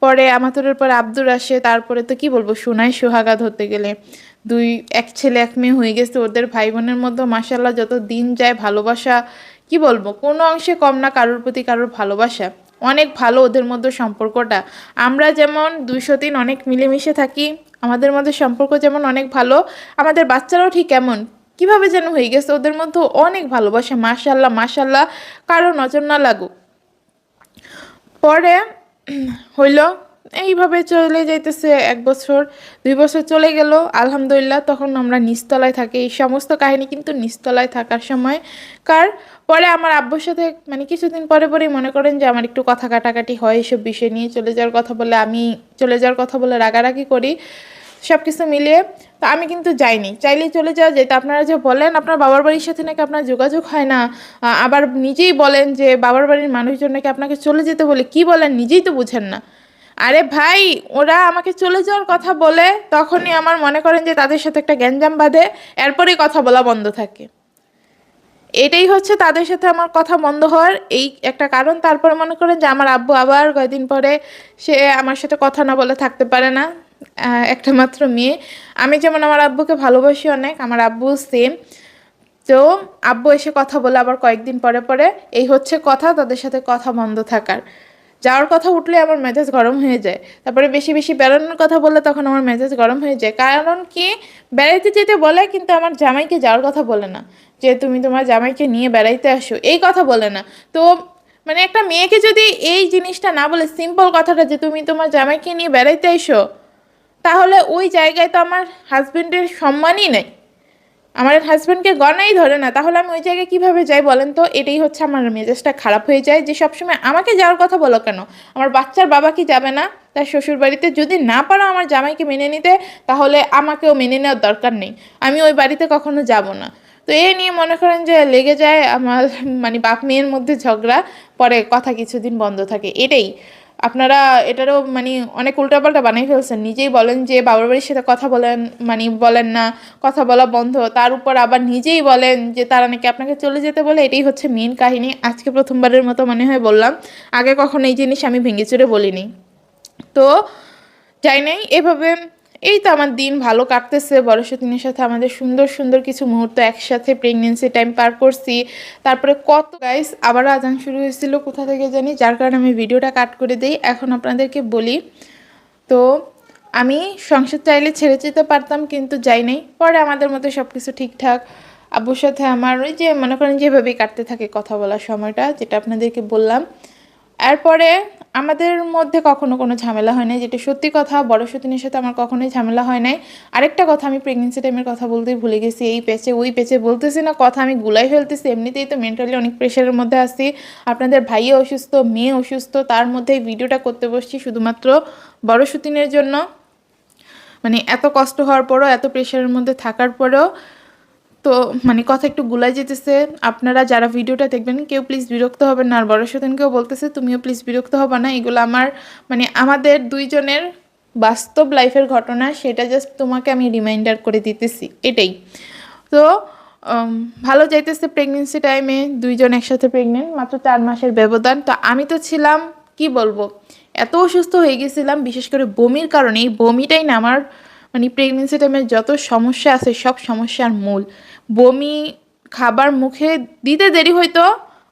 পরে আমাদের পর আব্দুর আসে, তারপরে তো কি বলবো, সোনায় সোহাগা ধরতে গেলে এক ছেলে এক মেয়ে হয়ে গেছে। ওদের ভাই বোনের মধ্যে মাশাল্লাহ যত দিন যায় ভালোবাসা, কি বলবো, কোনো অংশে কম না কারোর প্রতি কারোর ভালোবাসা, অনেক ভালো ওদের মধ্যে সম্পর্কটা। আমরা যেমন 203 অনেক মিলেমিশে থাকি, আমাদের মধ্যে সম্পর্ক যেমন অনেক ভালো, আমাদের বাচ্চারাও ঠিক এমন কিভাবে যেন হয়ে গেছে, ওদের মধ্যে অনেক ভালোবাসা, মাশাল্লাহ মাশাল্লাহ, কারো নজর না লাগুক। পরে হইল এইভাবে চলে যাইতেছে, 1 বছর 2 বছর চলে গেল, আলহামদুলিল্লাহ। তখন আমরা নিচতলায় থাকি, এই সমস্ত কাহিনী কিন্তু নিচতলায় থাকার সময় কার। পরে আমার আব্বুর সাথে মানে কিছুদিন পরে পরেই মনে করেন যে আমার একটু কথা কাটাকাটি হয় এসব বিষয় নিয়ে, চলে যাওয়ার কথা বলে আমি চলে যাওয়ার কথা বলে রাগারাগি করি, সব কিছু মিলিয়ে। তো আমি কিন্তু যাইনি, চাইলেই চলে যাওয়া যেত। আপনারা যে বলেন আপনার বাবার বাড়ির সাথে নাকি আপনার যোগাযোগ হয় না, আবার নিজেই বলেন যে বাবার বাড়ির মানুষজন নাকি আপনাকে চলে যেতে বলে, কি বলেন নিজেই তো বুঝেন না। আরে ভাই, ওরা আমাকে চলে যাওয়ার কথা বলে, তখনই আমার মনে করেন যে তাদের সাথে একটা গ্যাঞ্জাম বাঁধে, এরপরেই কথা বলা বন্ধ থাকে। এটাই হচ্ছে তাদের সাথে আমার কথা বন্ধ হওয়ার এই একটা কারণ। তারপরে মনে করেন যে আমার আব্বু আবার কয়েকদিন পরে সে আমার সাথে কথা না বলে থাকতে পারে না, একটা মাত্র মেয়ে। আমি যেমন আমার আব্বুকে ভালোবাসি অনেক, আমার আব্বু সেম। তো আব্বু এসে কথা বলে আবার কয়েকদিন পরে পরে, এই হচ্ছে কথা তাদের সাথে কথা বন্ধ থাকার। যাওয়ার কথা উঠলে আমার মেজাজ গরম হয়ে যায়, তারপরে বেশি বেশি বেড়ানোর কথা বললে তখন আমার মেজাজ গরম হয়ে যায়। কারণ কি, বেড়াইতে যেতে বলে কিন্তু আমার জামাইকে যাওয়ার কথা বলে না, যে তুমি তোমার জামাইকে নিয়ে বেড়াইতে আসো এই কথা বলে না। তো মানে একটা মেয়েকে যদি এই জিনিসটা না বলে, সিম্পল কথাটা যে তুমি তোমার জামাইকে নিয়ে বেড়াইতে এসো, তাহলে ওই জায়গায় তো আমার হাজবেন্ডের সম্মানই নেই, আমার হাজব্যান্ডকে গণাই ধরে না, তাহলে আমি ওই জায়গায় কিভাবে যাই বলেন তো? এটাই হচ্ছে আমার মেজাজটা খারাপ হয়ে যায়, যে সবসময় আমাকে যাওয়ার কথা বলো কেন? আমার বাচ্চার বাবা কি যাবে না তার শ্বশুর বাড়িতে? যদি না পারো আমার জামাইকে মেনে নিতে, তাহলে আমাকেও মেনে নেওয়ার দরকার নেই, আমি ওই বাড়িতে কখনো যাব না। তো এই নিয়ে মনে করেন যে লেগে যায় আমার, মানে বাপ মেয়ের মধ্যে ঝগড়া, পরে কথা কিছুদিন বন্ধ থাকে, এটাই। আপনারা এটারও মানে অনেক উল্টাপাল্টা বানিয়ে ফেলছেন, নিজেই বলেন যে বাবার বাড়ির সাথে কথা বলেন, মানে বলেন না, কথা বলা বন্ধ, তার উপর আবার নিজেই বলেন যে তারা নাকি আপনাকে চলে যেতে বলে। এটাই হচ্ছে মেন কাহিনী। আজকে প্রথমবারের মতো মনে হয় বললাম, আগে কখনো এই জিনিস আমি ভেঙে চুরে বলিনি। তো যাই নাই এভাবে, এই তো আমার দিন ভালো কাটতেছে। বড় সতীনের সাথে আমাদের সুন্দর সুন্দর কিছু মুহূর্ত একসাথে প্রেগনেন্সি টাইম পার করছি। তারপরে কত গাইস, আবারও আজান শুরু হয়েছিল কোথা থেকে জানি, যার কারণে আমি ভিডিওটা কাট করে দিই। এখন আপনাদেরকে বলি, তো আমি সংসার চাইলে ছেড়ে যেতে পারতাম, কিন্তু যাই নাই। পরে আমাদের মধ্যে সব কিছু ঠিকঠাক, আব্বুর সাথে আমার ওই যে মনে করেন যেভাবেই কাটতে থাকে কথা বলার সময়টা, যেটা আপনাদেরকে বললাম। এরপরে আমাদের মধ্যে কখনো কোনো ঝামেলা হয় নাই, যেটা সত্যি কথা। বড় সতীনের সাথে আমার কখনোই ঝামেলা হয় নাই। আরেকটা কথা, আমি প্রেগনেন্সি টাইমের কথা বলতেই ভুলে গেছি, এই পেছে ওই পেছে বলতেছি না, কথা আমি গুলাই ফেলতেছি। এমনিতেই তো মেন্টালি অনেক প্রেশারের মধ্যে আছি, আপনাদের ভাইও অসুস্থ, মেয়ে অসুস্থ, তার মধ্যে এই ভিডিওটা করতে বসছি শুধুমাত্র বড় সতীনের জন্য। মানে এত কষ্ট হওয়ার পরও, এত প্রেশারের মধ্যে থাকার পরেও, তো মানে কথা একটু গুলাই যেতেছে। আপনারা যারা ভিডিওটা দেখবেন কেউ প্লিজ বিরক্ত হবেন না, আর বড় সতীনকেও বলতেছে তুমিও প্লিজ বিরক্ত হবে না। এগুলো আমার মানে আমাদের দুইজনের বাস্তব লাইফের ঘটনা, সেটা জাস্ট তোমাকে আমি রিমাইন্ডার করে দিতেছি, এটাই। তো ভালো যাইতেছে প্রেগনেন্সি টাইমে, দুইজন একসাথে প্রেগনেন্ট, মাত্র 4 মাসের ব্যবধান। তো আমি তো ছিলাম, কি বলবো, এত অসুস্থ হয়ে গেছিলাম, বিশেষ করে বমির কারণে। এই বমিটাই না আমার মানে প্রেগনেন্সি টাইমে যত সমস্যা আছে সব সমস্যার মূল। বমি, খাবার মুখে দিতে দেরি হইতো,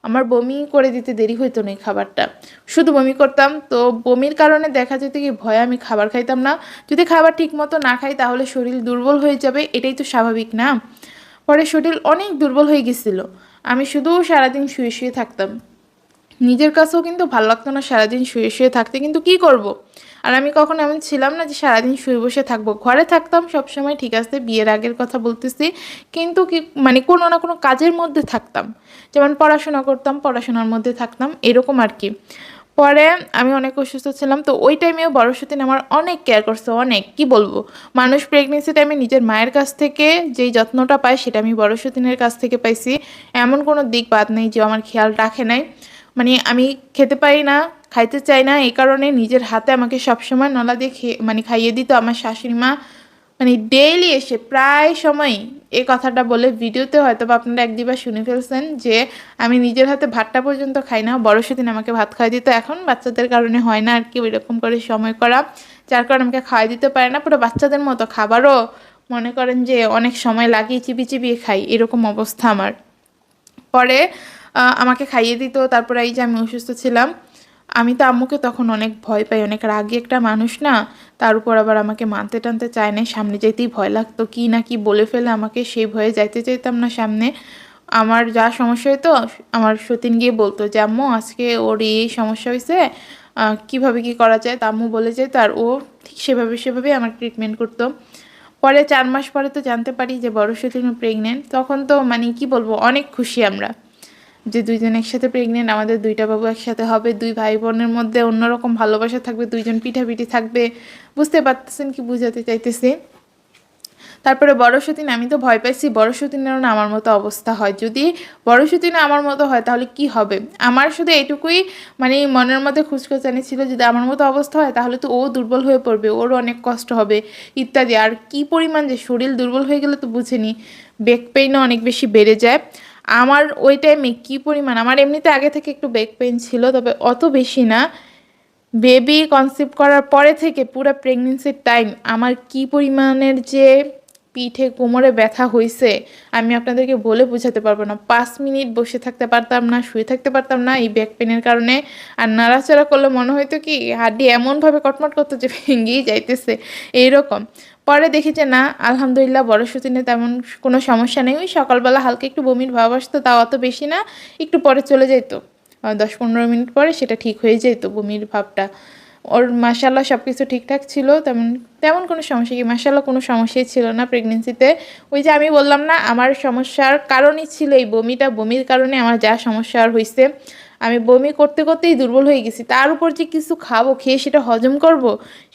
আমার বমি করে দিতে দেরি হইতো না এই খাবারটা, শুধু বমি করতাম। তো বমির কারণে দেখা যেত কি, ভয়ে আমি খাবার খাইতাম না। যদি খাবার ঠিক মতো না খাই তাহলে শরীর দুর্বল হয়ে যাবে, এটাই তো স্বাভাবিক না? পরে শরীর অনেক দুর্বল হয়ে গেছিল, আমি শুধু সারাদিন শুয়ে শুয়ে থাকতাম। নিজের কাছেও কিন্তু ভালো লাগতো না সারাদিন শুয়ে শুয়ে থাকতে, কিন্তু কি করব। আর আমি কখনো এমন ছিলাম না যে সারাদিন শুয়ে বসে থাকবো, ঘরে থাকতাম সবসময়, ঠিক আছে বিয়ের আগের কথা বলতেছি। কিন্তু কি মানে কোনো না কোনো কাজের মধ্যে থাকতাম, যেমন পড়াশোনা করতাম, পড়াশোনার মধ্যে থাকতাম, এরকম আর কি। পরে আমি অনেক অসুস্থ ছিলাম, তো ওই টাইমেও বড় সতীন আমার অনেক কেয়ার করছে, অনেক, কি বলবো। মানুষ প্রেগনেন্সি টাইমে নিজের মায়ের কাছ থেকে যেই যত্নটা পায় সেটা আমি বড় সতীনের কাছ থেকে পাইছি। এমন কোনো দিক বাদ নেই যে আমার খেয়াল রাখে নাই। মানে আমি খেতে পারি না, খাইতে চাই না, এই কারণে নিজের হাতে আমাকে সবসময় নলা দিয়ে মানে খাইয়ে দিত আমার শাশুড়ি মা। মানে ডেইলি এসে প্রায় সময় এই কথাটা বলে, ভিডিওতে হয়তো বা আপনারা এক দুবার শুনে ফেলছেন, যে আমি নিজের হাতে ভাতটা পর্যন্ত খাই না, বড় সেদিন আমাকে ভাত খাওয়াই দিত। এখন বাচ্চাদের কারণে হয় না আর কি ওইরকম করে সময় করা, যার কারণে আমাকে খাওয়াই দিতে পারে না। পুরো বাচ্চাদের মতো খাবারও মনে করেন যে অনেক সময় লাগিয়ে চিবিয়ে চিবিয়ে খাই, এরকম অবস্থা আমার। পরে আমাকে খাইয়ে দিত। তারপরে এই যে আমি অসুস্থ ছিলাম, আমি তো আম্মুকে তখন অনেক ভয় পাই, অনেক রাগী একটা মানুষ না, তার উপর আবার আমাকে মানতে টানতে চায় না, সামনে যেতেই ভয় লাগতো, কি না কি বলে ফেলে আমাকে, সেই ভয়ে যাইতে চাইতাম না সামনে। আমার যা সমস্যা হতো আমার সতীন গিয়ে বলতো যে আম্মু আজকে ওর এই সমস্যা হয়েছে, কীভাবে কী করা যায়, তা আম্মু বলে যেত, আর ও ঠিক সেভাবে সেভাবেই আমার ট্রিটমেন্ট করতো। পরে 4 মাস পরে তো জানতে পারি যে বড় সতীনও প্রেগনেন্ট। তখন তো মানে কি বলবো, অনেক খুশি আমরা যে দুইজন একসাথে প্রেগনেন্ট, আমাদের দুইটা বাবু একসাথে হবে, দুই ভাই বোনের মধ্যে অন্যরকম ভালোবাসা থাকবে, দুইজন পিঠাপিঠি থাকবে। বুঝতে পারতেছেন কি বুঝাতে চাইতেছি? তারপরে বড় সতীন, আমি তো ভয় পাইছি বড় সতীনেরও না আমার মতো অবস্থা হয়। যদি বড় সতীনও আমার মতো হয় তাহলে কি হবে। আমার শুধু এইটুকুই মানে মনের মধ্যে খুচখুচানি ছিল, যদি আমার মতো অবস্থা হয় তাহলে তো ও দুর্বল হয়ে পড়বে, ওরও অনেক কষ্ট হবে ইত্যাদি। আর কি পরিমাণ যে শরীর দুর্বল হয়ে গেলে তো বুঝেনি, ব্যাক পেইনও অনেক বেশি বেড়ে যায়। আমার ওই টাইমে কী পরিমাণ, আমার এমনিতে আগে থেকে একটু ব্যাক পেইন ছিল, তবে অত বেশি না। বেবি কনসিভ করার পরে থেকে পুরো প্রেগনেন্সির টাইম আমার কি পরিমাণের যে পিঠে কোমরে ব্যথা হয়েছে আমি আপনাদেরকে বলে বোঝাতে পারবো না। 5 মিনিট বসে থাকতে পারতাম না, শুয়ে থাকতে পারতাম না এই ব্যাক পেনের কারণে। আর নাড়াচাড়া করলে মনে হতো কি হাড্ডি এমনভাবে কটমট করতো যে ভেঙেই যাইতেছে এইরকম। পরে দেখি যে না, আলহামদুলিল্লাহ বড় সতিনে তেমন কোনো সমস্যা নেই। ওই সকালবেলা হালকা একটু বমির ভাব আসতো, তাও অত বেশি না, একটু পরে চলে যেত। 10-15 মিনিট পরে সেটা ঠিক হয়ে যেত বমির ভাবটা। ওর মাশাল্লাহ সব কিছু ঠিকঠাক ছিল, তেমন তেমন কোনো সমস্যা কি মাশাল্লাহ কোনো সমস্যাই ছিল না প্রেগনেন্সিতে। ওই যে আমি বললাম না আমার সমস্যার কারণই ছিল এই বমিটা, বমির কারণে আমার যা সমস্যা আর হয়েছে। আমি বমি করতে করতেই দুর্বল হয়ে গেছি, তার উপর যে কিছু খাবো, খেয়ে সেটা হজম করব,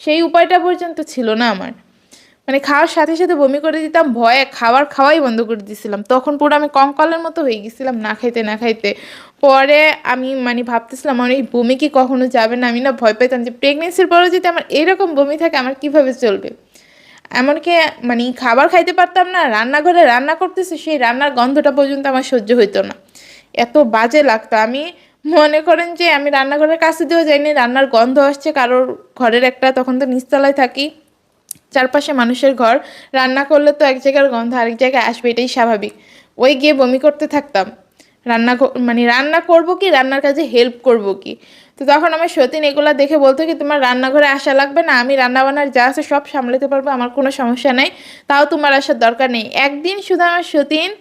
সেই উপায়টা পর্যন্ত ছিল না আমার। মানে খাওয়ার সাথে সাথে বমি করে দিতাম, ভয়ে খাওয়াই বন্ধ করে দিয়েছিলাম। তখন পুরো আমি কঙ্কালের মতো হয়ে গেছিলাম না খাইতে না খাইতে। পরে আমি মানে ভাবতেছিলাম আমার এই বমি কি কখনো যাবে না। আমি না ভয় পেতাম যে প্রেগনেন্সির পরে যদি আমার এরকম বমি থাকে আমার কিভাবে চলবে। এমনকি মানে খাবার খাইতে পারতাম না, রান্নাঘরে রান্না করতেছে সেই রান্নার গন্ধটা পর্যন্ত আমার সহ্য হইতো না, এত বাজে লাগতো। আমি মনে করেন যে আমি রান্নাঘরের কাছে দিয়েও যাইনি, রান্নার গন্ধ আসছে কারোর ঘরের একটা, তখন তো নিচতলায় থাকি, চারপাশে মানুষের ঘর, রান্না করলে তো এক জায়গার গন্ধ আরেক জায়গায় আসবে, এটাই স্বাভাবিক। ওই গিয়ে বমি করতে থাকতাম। মানে রান্না করব কি, রান্নার কাজে হেল্প করব কি। তো তখন আমার সতীন এগুলা দেখে বলতো কি তোমার রান্নাঘরে আসা লাগবে না, আমি রান্না বান্নার যা আছে সব সামলাতে পারবো, আমার কোনো সমস্যা নাই, তাও তোমার আসার দরকার নেই। একদিন শুধু আমার সতীন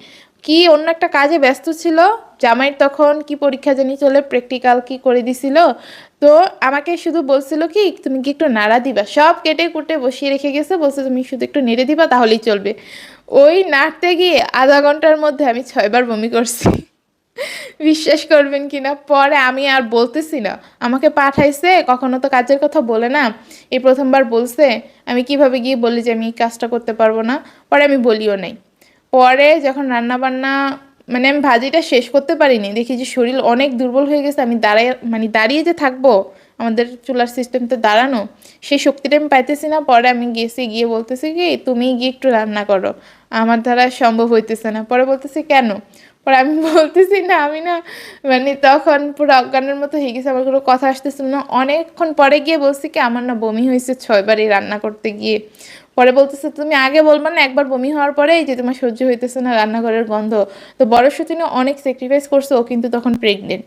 কি অন্য একটা কাজে ব্যস্ত ছিল, জামাইয়ের তখন কি পরীক্ষা জানি চলে, প্র্যাকটিক্যাল কি করে দিছিল, তো আমাকে শুধু বলছিল কি তুমি কি একটু নাড়া দিবা, সব কেটে কুটে বসিয়ে রেখে গেছে, বলছে তুমি শুধু একটু নেড়ে দিবা তাহলেই চলবে। ওই নাড়তে গিয়ে আধা ঘন্টার মধ্যে আমি 6বার বমি করছি। বিশ্বাস করবেন কি না, পরে আমি আর বলতেছি না, আমাকে পাঠাইছে, কখনো তো কাজের কথা বলে না, এই প্রথমবার বলছে। আমি কিভাবে গিয়ে বলি যে আমি এই কাজটা করতে পারবো না, পরে আমি বলিও নাই। পরে যখন রান্না বান্না মানে আমি ভাজিটা শেষ করতে পারিনি, দেখি যে শরীর অনেক দুর্বল হয়ে গেছে, আমি দাঁড়িয়ে যে থাকবো, আমাদের চুলার সিস্টেম তো দাঁড়ানো, সেই শক্তিটা আমি পাইতেছি না। পরে আমি গিয়ে বলতেছি কি তুমি গিয়ে একটু রান্না করো, আমার দ্বারা সম্ভব হইতেছে না। পরে বলতেছি কেন, পরে আমি বলতেছি না আমি না মানে তখন পুরো অজ্ঞানের মতো হয়ে গেছে, আমার কোনো কথা আসতেছিল না। অনেকক্ষণ পরে গিয়ে বলছি কি আমার না বমি হয়েছে 6বার এই রান্না করতে গিয়ে। পরে বলতেছে তুমি আগে বলবা না, একবার বমি হওয়ার পরে এই যে তোমার সহ্য হইতেছে না রান্নাঘরের গন্ধ। তো বড় সতিনও অনেক স্যাক্রিফাইস করছে, ও কিন্তু তখন প্রেগনেন্ট,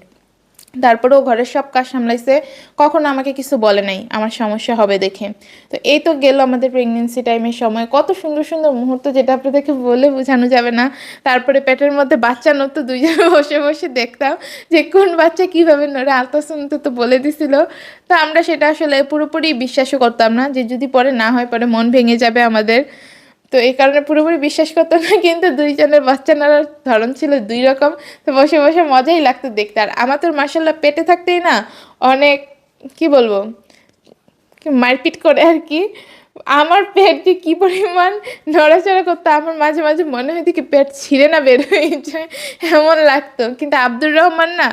তারপরেও ঘরের সব কাজ সামলাইছে, কখনো আমাকে কিছু বলে নাই আমার সমস্যা হবে দেখে। তো এই তো গেল আমাদের প্রেগনেন্সি টাইমের সময়, কত সুন্দর সুন্দর মুহূর্ত যেটা আপনাদেরকে বলে বোঝানো যাবে না। তারপরে পেটের মধ্যে বাচ্চা নড়তো, দুইজনে বসে বসে দেখতাম যে কোন বাচ্চা কিভাবে নড়ে, আলট্রাসাউন্ড তো বলে দিছিল। তো আমরা সেটা আসলে পুরোপুরি বিশ্বাসও করতাম না, যে যদি পরে না হয় পরে মন ভেঙে যাবে আমাদের। তো এই কারণে পুরোপুরি বিশ্বাস করতাম না, কিন্তু দুইজনের বাচ্চা নাড়ার ধরন ছিল দুই রকম। তো বসে বসে মজাই লাগতো দেখতে। আর আমার তো মার্শাল্লাহ পেটে থাকতেই না অনেক কি বলবো মারপিট করে আর কি, আমার পেট যে কী পরিমাণ নড়াচড়া করতো, আমার মাঝে মাঝে মনে হইতো কি পেট ছিঁড়ে না বের হয়ে যায়, এমন লাগতো। কিন্তু আব্দুর রহমান না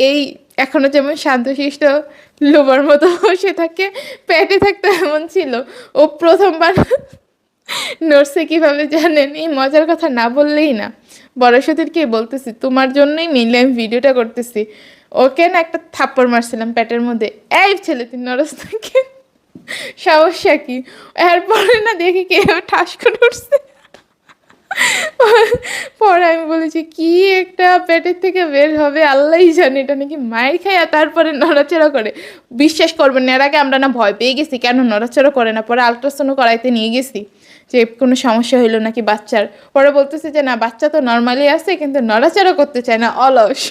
এই এখনো যেমন শান্তশিষ্ট লোবার মতো বসে থাকে, পেটে থাকতো এমন ছিল। ও প্রথমবার নড়ছে কিভাবে জানেন, এই মজার কথা না বললেই না, বড় সাথীরকে বলতেছি তোমার জন্যই মেনলি আমি ভিডিওটা করতেছি। ওকে না একটা থাপ্পড় মারছিলাম পেটের মধ্যে, এই ছেলে তুই নড়স থেকে সমস্যা কি। এরপরে না দেখি কে ঠাস করে উঠছে। পরে আমি বলেছি কি একটা পেটের থেকে বের হবে আল্লাহই জানে, এটা নাকি মায়ের খায় আর তারপরে নড়াচড়া করে। বিশ্বাস করবেন না, এর আগে আমরা না ভয় পেয়ে গেছি কেন নড়াচড়া করে না, পরে আলট্রাসাউন্ড করাইতে নিয়ে গেছি যে কোনো সমস্যা হইলো নাকি বাচ্চার। পরে বলতেছে যে না বাচ্চা তো নর্মালি আছে, কিন্তু নড়াচড়া করতে চায় না, অলস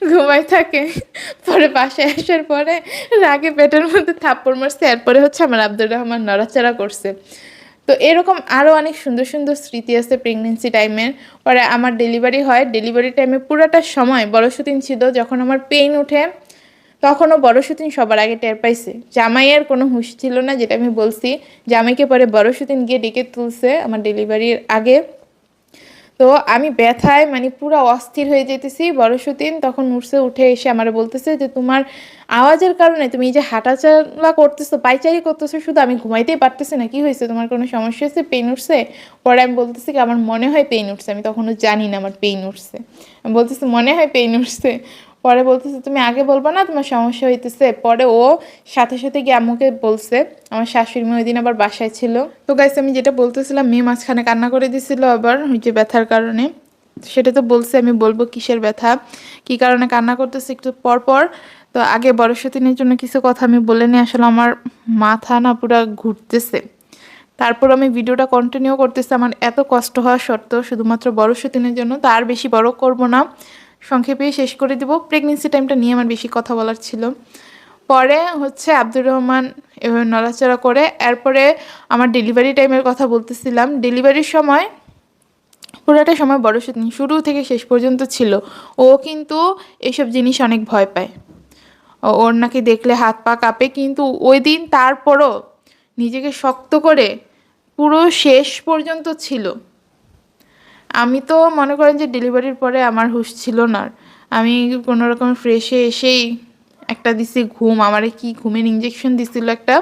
ঘুমাই থাকে। পরে বাসায় আসার পরে রাগে পেটের মধ্যে থাপ্পড় মারছে, এরপরে হচ্ছে আমার আব্দুর রহমান নড়াচড়া করছে। তো এরকম আরও অনেক সুন্দর সুন্দর স্মৃতি আছে প্রেগনেন্সি টাইমের। পরে আমার ডেলিভারি হয়, ডেলিভারি টাইমে পুরোটা সময় বড় সতীন ছিল। যখন আমার পেইন ওঠে তখনও বড় সতীন সবার আগে টের পাইছে, জামাইয়ের কোনো হুঁশ ছিল না, যেটা আমি বলছি। জামাইকে পরে বড় সতীন গিয়ে ডেকে তুলছে আমার ডেলিভারির আগে। তো আমি ব্যথায় মানে পুরো অস্থির হয়ে যেতেছি, বড় সতীন তখন উঠছে, উঠে এসে আমার বলতেছে যে তোমার আওয়াজের কারণে তুমি এই যে হাঁটাচলা করতেছো পাইচারি করতেছো, শুধু আমি ঘুমাইতেই পারতেছি না, কি হয়েছে তোমার কোনো সমস্যা হয়েছে, পেইন উঠছে। পরে আমি বলতেছি কি আমার মনে হয় পেইন উঠছে, আমি তখনও জানি না আমার পেইন উঠছে, আমি বলতেছি মনে হয় পেইন উঠছে। পরে বলতেছে তুমি আগে বলবা না তোমার সমস্যা হইতেছে। পরে ও সাথে সাথে গিয়ে আম্মুকে বলছে। আমার শাশুড়ি মা ওই দিন আবার বাসায় ছিল। তো গাইস আমি যেটা বলতেছিলাম, মেয়ে মাঝখানে কান্না করে দিছিল আবার ওই যে ব্যথার কারণে। সেটা তো বলছে, আমি বলবো কিসের ব্যথা, কি কারণে কান্না করতেছে একটু পর পর। তো আগে বড় সতীনের জন্য কিছু কথা আমি বলে নিই, আসলে আমার মাথা না পুরো ঘুরতেছে। তারপর আমি ভিডিওটা কন্টিনিউ করতেছি আমার এত কষ্ট হওয়া সত্ত্বেও, শুধুমাত্র বড় সতীনের জন্য। তো আর বেশি বড় করব না, সংক্ষেপে শেষ করে দিব। প্রেগনেন্সি টাইমটা নিয়ে আমার বেশি কথা বলার ছিল। পরে হচ্ছে আব্দুর রহমান এভাবে নড়াচড়া করে, এরপরে আমার ডেলিভারি টাইমের কথা বলতেছিলাম। ডেলিভারির সময় পুরোটা সময় বড় সতীন শুরু থেকে শেষ পর্যন্ত ছিল। ও কিন্তু এইসব জিনিস অনেক ভয় পায়, ওর নাকি দেখলে হাত পা কাঁপে, কিন্তু ওই দিন তারপরও নিজেকে শক্ত করে পুরো শেষ পর্যন্ত ছিল। আমি তো মনে করেন যে ডেলিভারির পরে আমার হুঁশ ছিল না। আমি কোনো রকম ফ্রেশে এসেই একটা দিছি ঘুম, আমারে কি ঘুমের ইঞ্জেকশন দিছিল একটা,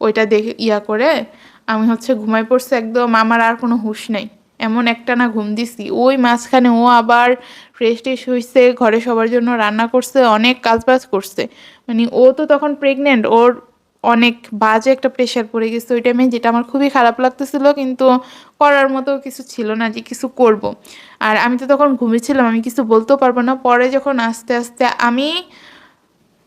ওইটা দেখে ইয়া করে আমি হচ্ছে ঘুমাই পড়ছি একদম, আমার আর কোনো হুঁশ নাই। এমন একটা না ঘুম দিছি, ওই মাঝখানে ও আবার ফ্রেশ ট্রেশ হয়েছে, ঘরে সবার জন্য রান্না করছে, অনেক কাজবাজ করছে। মানে ও তো তখন প্রেগনেন্ট, ওর অনেক বাজে একটা প্রেশার পড়ে গেছে ওই টাইমে, যেটা আমার খুবই খারাপ লাগতেছিল, কিন্তু করার মতো কিছু ছিল না যে কিছু করব। আর আমি তো তখন ঘুমিয়েছিলাম, আমি কিছু বলতেও পারবো না। পরে যখন আস্তে আস্তে আমি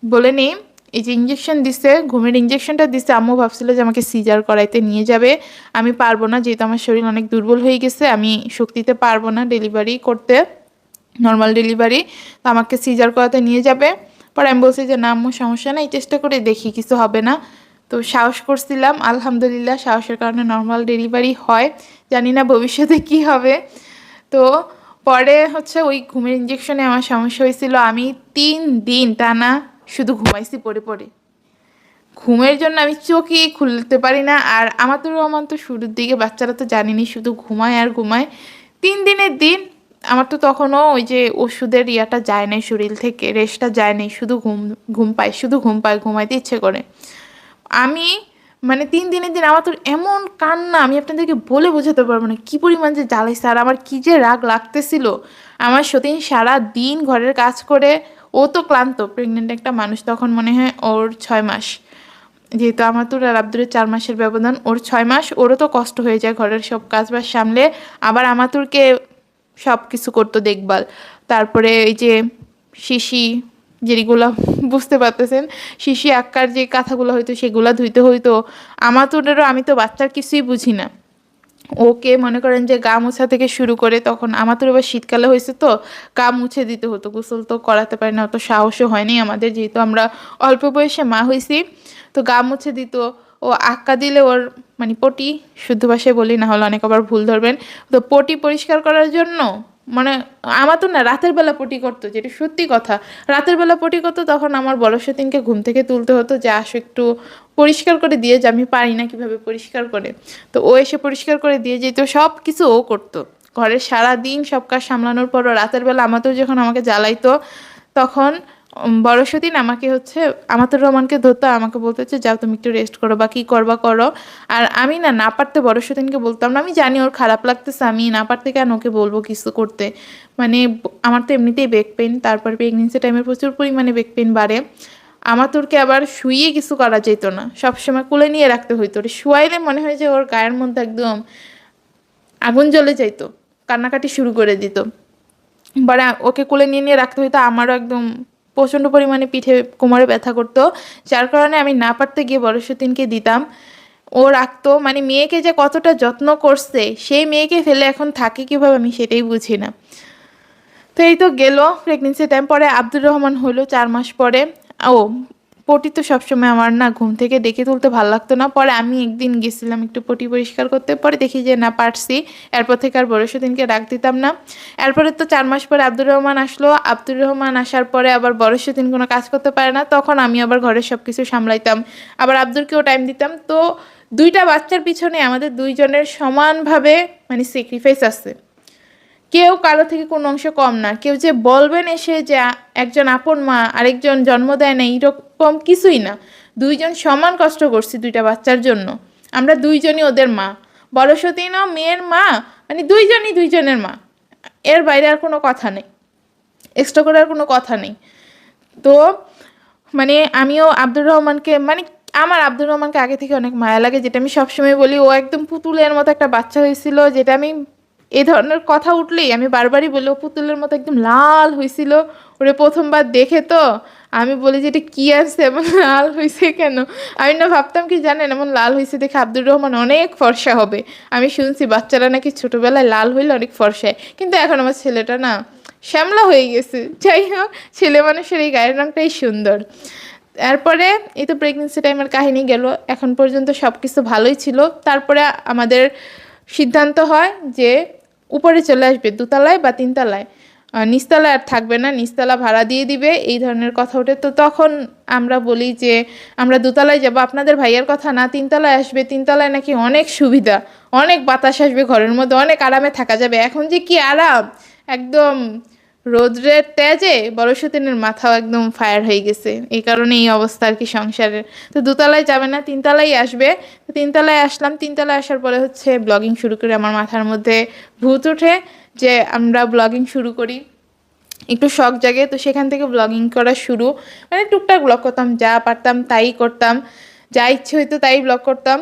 বলে নিই, এই যে ইঞ্জেকশন দিছে, ঘুমের ইঞ্জেকশনটা দিছে, আম্মু ভাবছিল যে আমাকে সিজার করাইতে নিয়ে যাবে। আমি পারবো না, যেহেতু আমার শরীর অনেক দুর্বল হয়ে গেছে, আমি শক্তিতে পারবো না ডেলিভারি করতে, নর্মাল ডেলিভারি। তো আমাকে সিজার করাতে নিয়ে যাবে। পরে আমি বলছি যে না আম্মু সমস্যা নেই, চেষ্টা করে দেখি, কিছু হবে না। তো সাহস করছিলাম, আলহামদুলিল্লাহ সাহসের কারণে নর্মাল ডেলিভারি হয়। জানি না ভবিষ্যতে কি হবে। তো পরে হচ্ছে ওই ঘুমের ইঞ্জেকশনে আমার সমস্যা হয়েছিল, আমি 3 দিন টানা শুধু ঘুমাইছি পড়ে পড়ে। ঘুমের জন্য আমি চোখই খুলতে পারি না। আর আমাতুর রহমান তো শুরুর দিকে, বাচ্চারা তো জানিনি, শুধু ঘুমায় আর ঘুমায়। 3 দিনের দিন আমার তো তখনও ওই যে ওষুধের ইয়াটা যায় নাই শরীর থেকে, রেস্টটা যায় নাই, শুধু ঘুম ঘুম পায়, শুধু ঘুম পায়, ঘুমাইতে ইচ্ছে করে। আমি মানে 3 দিনের দিন আমার তো এমন কান্না, আমি আপনাদেরকে বলে বোঝাতে পারবো না কি পরিমাণ যে জ্বালাইছে, আর আমার কি যে রাগ লাগতেছিল। আমার সতীন সারা দিন ঘরের কাজ করে, ও তো ক্লান্ত, প্রেগনেন্ট একটা মানুষ, তখন মনে হয় ওর 6 মাস, যেহেতু আমার তো আর আব্দুরের 4 মাসের ব্যবধান, ওর 6 মাস, ওরও তো কষ্ট হয়ে যায় ঘরের সব কাজ বাজ সামলে। আবার আমাতুরকে সব কিছু করতো দেখভাল। তারপরে এই যে শিশি, যেগুলো বুঝতে পারতেছেন, শিশি আক্কার যে কাঁথাগুলো হইতো সেগুলো ধুইতে হইতো। আমাতুরেরও, আমি তো বাচ্চার কিছুই বুঝি না, ওকে মনে করেন যে গা মোছা থেকে শুরু করে, তখন আমার তো এবার শীতকালে হয়েছে তো গা মুছে দিতে হতো, গোসল তো করাতে পারি না, অত সাহসও হয়নি আমাদের, যেহেতু আমরা অল্প বয়সে মা হয়েছি। তো গা মুছে দিত। ও আক্কা দিলে ওর মানে পটি, শুদ্ধ ভাষায় বলি, না হলে অনেক আবার ভুল ধরবেন। তো পটি পরিষ্কার করার জন্য মানে আমার তো না রাতের বেলা পটি করতো, যেটা সত্যি কথা। রাতের বেলা পটি করতো, তখন আমার বড় সতীনকে ঘুম থেকে তুলতে হতো যে আসো একটু পরিষ্কার করে দিয়ে, যে আমি পারি না কিভাবে পরিষ্কার করে। তো ও এসে পরিষ্কার করে দিয়ে যেত, সব কিছু ও করতো। ঘরের সারা দিন সব কাজ সামলানোর পরও রাতের বেলা আমাতেও যখন আমাকে জ্বালাইতো, তখন বড় সতীন আমাকে হচ্ছে আমাতুর রহমানকে ধরতো, আমাকে বলতে হচ্ছে যাও তুমি একটু রেস্ট করো বা কী করবা করো। আর আমি না না পারতে বড় সতীনকে বলতাম না, আমি জানি ওর খারাপ লাগতেছে, আমি না পারতে কেন ওকে বলবো কিছু করতে। মানে আমার তো এমনিতেই ব্যাক পেন, তারপর প্রেগনেন্সি টাইমে প্রচুর পরিমাণে ব্যাক পেন বাড়ে। আমার তোরকে আবার শুইয়ে কিছু করা যেত না, সবসময় কোলে নিয়ে রাখতে হইতো। ওরে শুয়াইলে মনে হয় যে ওর গায়ের মধ্যে একদম আগুন জ্বলে যাইতো, কান্নাকাটি শুরু করে দিত। বাট ওকে কোলে নিয়ে নিয়ে রাখতে হইতো, আমারও একদম প্রচণ্ড পরিমাণে পিঠে কোমরে ব্যথা করতো, যার কারণে আমি না পারতে গিয়ে বড় সতীনকে দিতাম। ও রাখতো, মানে মেয়েকে যে কতটা যত্ন করছে, সেই মেয়েকে ফেলে এখন থাকে কীভাবে আমি সেটাই বুঝি না। তো এই তো গেল প্রেগনেন্সি টাইম। পরে আব্দুর রহমান হলো 4 মাস পরে। ও পটি তো সবসময় আমার না ঘুম থেকে ডেকে তুলতে ভালো লাগতো না। পরে আমি একদিন গেছিলাম একটু পটি পরিষ্কার করতে, পরে দেখি যে না পারছি। এরপর থেকে আর বড় সতীনকে ডাক দিতাম না। এরপরে তো 4 মাস পরে আব্দুর রহমান আসলো। আব্দুর রহমান আসার পরে আবার বড় সতীন কোনো কাজ করতে পারে না, তখন আমি আবার ঘরের সব কিছু সামলাইতাম, আবার আব্দুরকেও টাইম দিতাম। তো দুইটা বাচ্চার পিছনে আমাদের দুইজনের সমানভাবে মানে স্যাক্রিফাইস আছে, কেউ কারো থেকে কোনো অংশ কম না। কেউ যে বলবেন এসে যে একজন আপন মা আরেকজন জন্ম দেয় না, এরকম কিছুই না। দুইজন সমান কষ্ট করছি দুইটা বাচ্চার জন্য, আমরা দুইজনই ওদের মা। বড় সতীনও মেয়ের মা, মানে দুইজনই দুইজনের মা, এর বাইরে আর কোনো কথা নেই, এক্সট্রা করে আর কোনো কথা নেই। তো মানে আমিও আব্দুর রহমানকে মানে আমার আব্দুর রহমানকে আগে থেকে অনেক মায়া লাগে, যেটা আমি সবসময় বলি। ও একদম পুতুলের মতো একটা বাচ্চা হয়েছিল, যেটা আমি এই ধরনের কথা উঠলেই আমি বারবারই বলি ও পুতুলের মতো একদম লাল হয়েছিল। ওরে প্রথমবার দেখে তো আমি বলি যে এটা কি আছে, এমন লাল হয়েছে কেন। আমি না ভাবতাম কি জানেন, এমন লাল হয়েছে দেখে আব্দুর রহমান অনেক ফর্সা হবে। আমি শুনছি বাচ্চারা নাকি ছোটবেলায় লাল হইলে অনেক ফর্সা হয়, কিন্তু এখন আমার ছেলেটা না শ্যামলা হয়ে গেছে। যাই হোক, ছেলে মানুষের এই গায়ের রংটাই সুন্দর। তারপরে এই তো প্রেগনেন্সি টাইমের কাহিনী গেল, এখন পর্যন্ত সব কিছু ভালোই ছিল। তারপরে আমাদের সিদ্ধান্ত হয় যে উপরে চলে আসবে, দোতলায় বা তিনতলায়, নিচতলায় আর থাকবে না, নিচতলা ভাড়া দিয়ে দিবে, এই ধরনের কথা ওঠে। তো তখন আমরা বলি যে আমরা দোতলায় যাব, আপনাদের ভাইয়ের কথা না, তিনতলায় আসবে, তিনতলায় নাকি অনেক সুবিধা, অনেক বাতাস আসবে ঘরের মধ্যে, অনেক আরামে থাকা যাবে। এখন যে কি আরাম, একদম রোদ্রের তেজে বড় সতীনের মাথাও একদম ফায়ার হয়ে গেছে, এই কারণে এই অবস্থা আর কি সংসারের। তো দোতলায় যাবে না, তিনতলায় আসবে। তো তিনতলায় আসলাম, তিনতলায় আসার পরে হচ্ছে ব্লগিং শুরু করে আমার মাথার মধ্যে ভূত ওঠে যে আমরা ব্লগিং শুরু করি, একটু শখ জাগে। তো সেখান থেকে ব্লগিং করা শুরু, মানে টুকটাক ব্লগ করতাম, যা পারতাম তাই করতাম, যা ইচ্ছে হইতো তাই ব্লগ করতাম।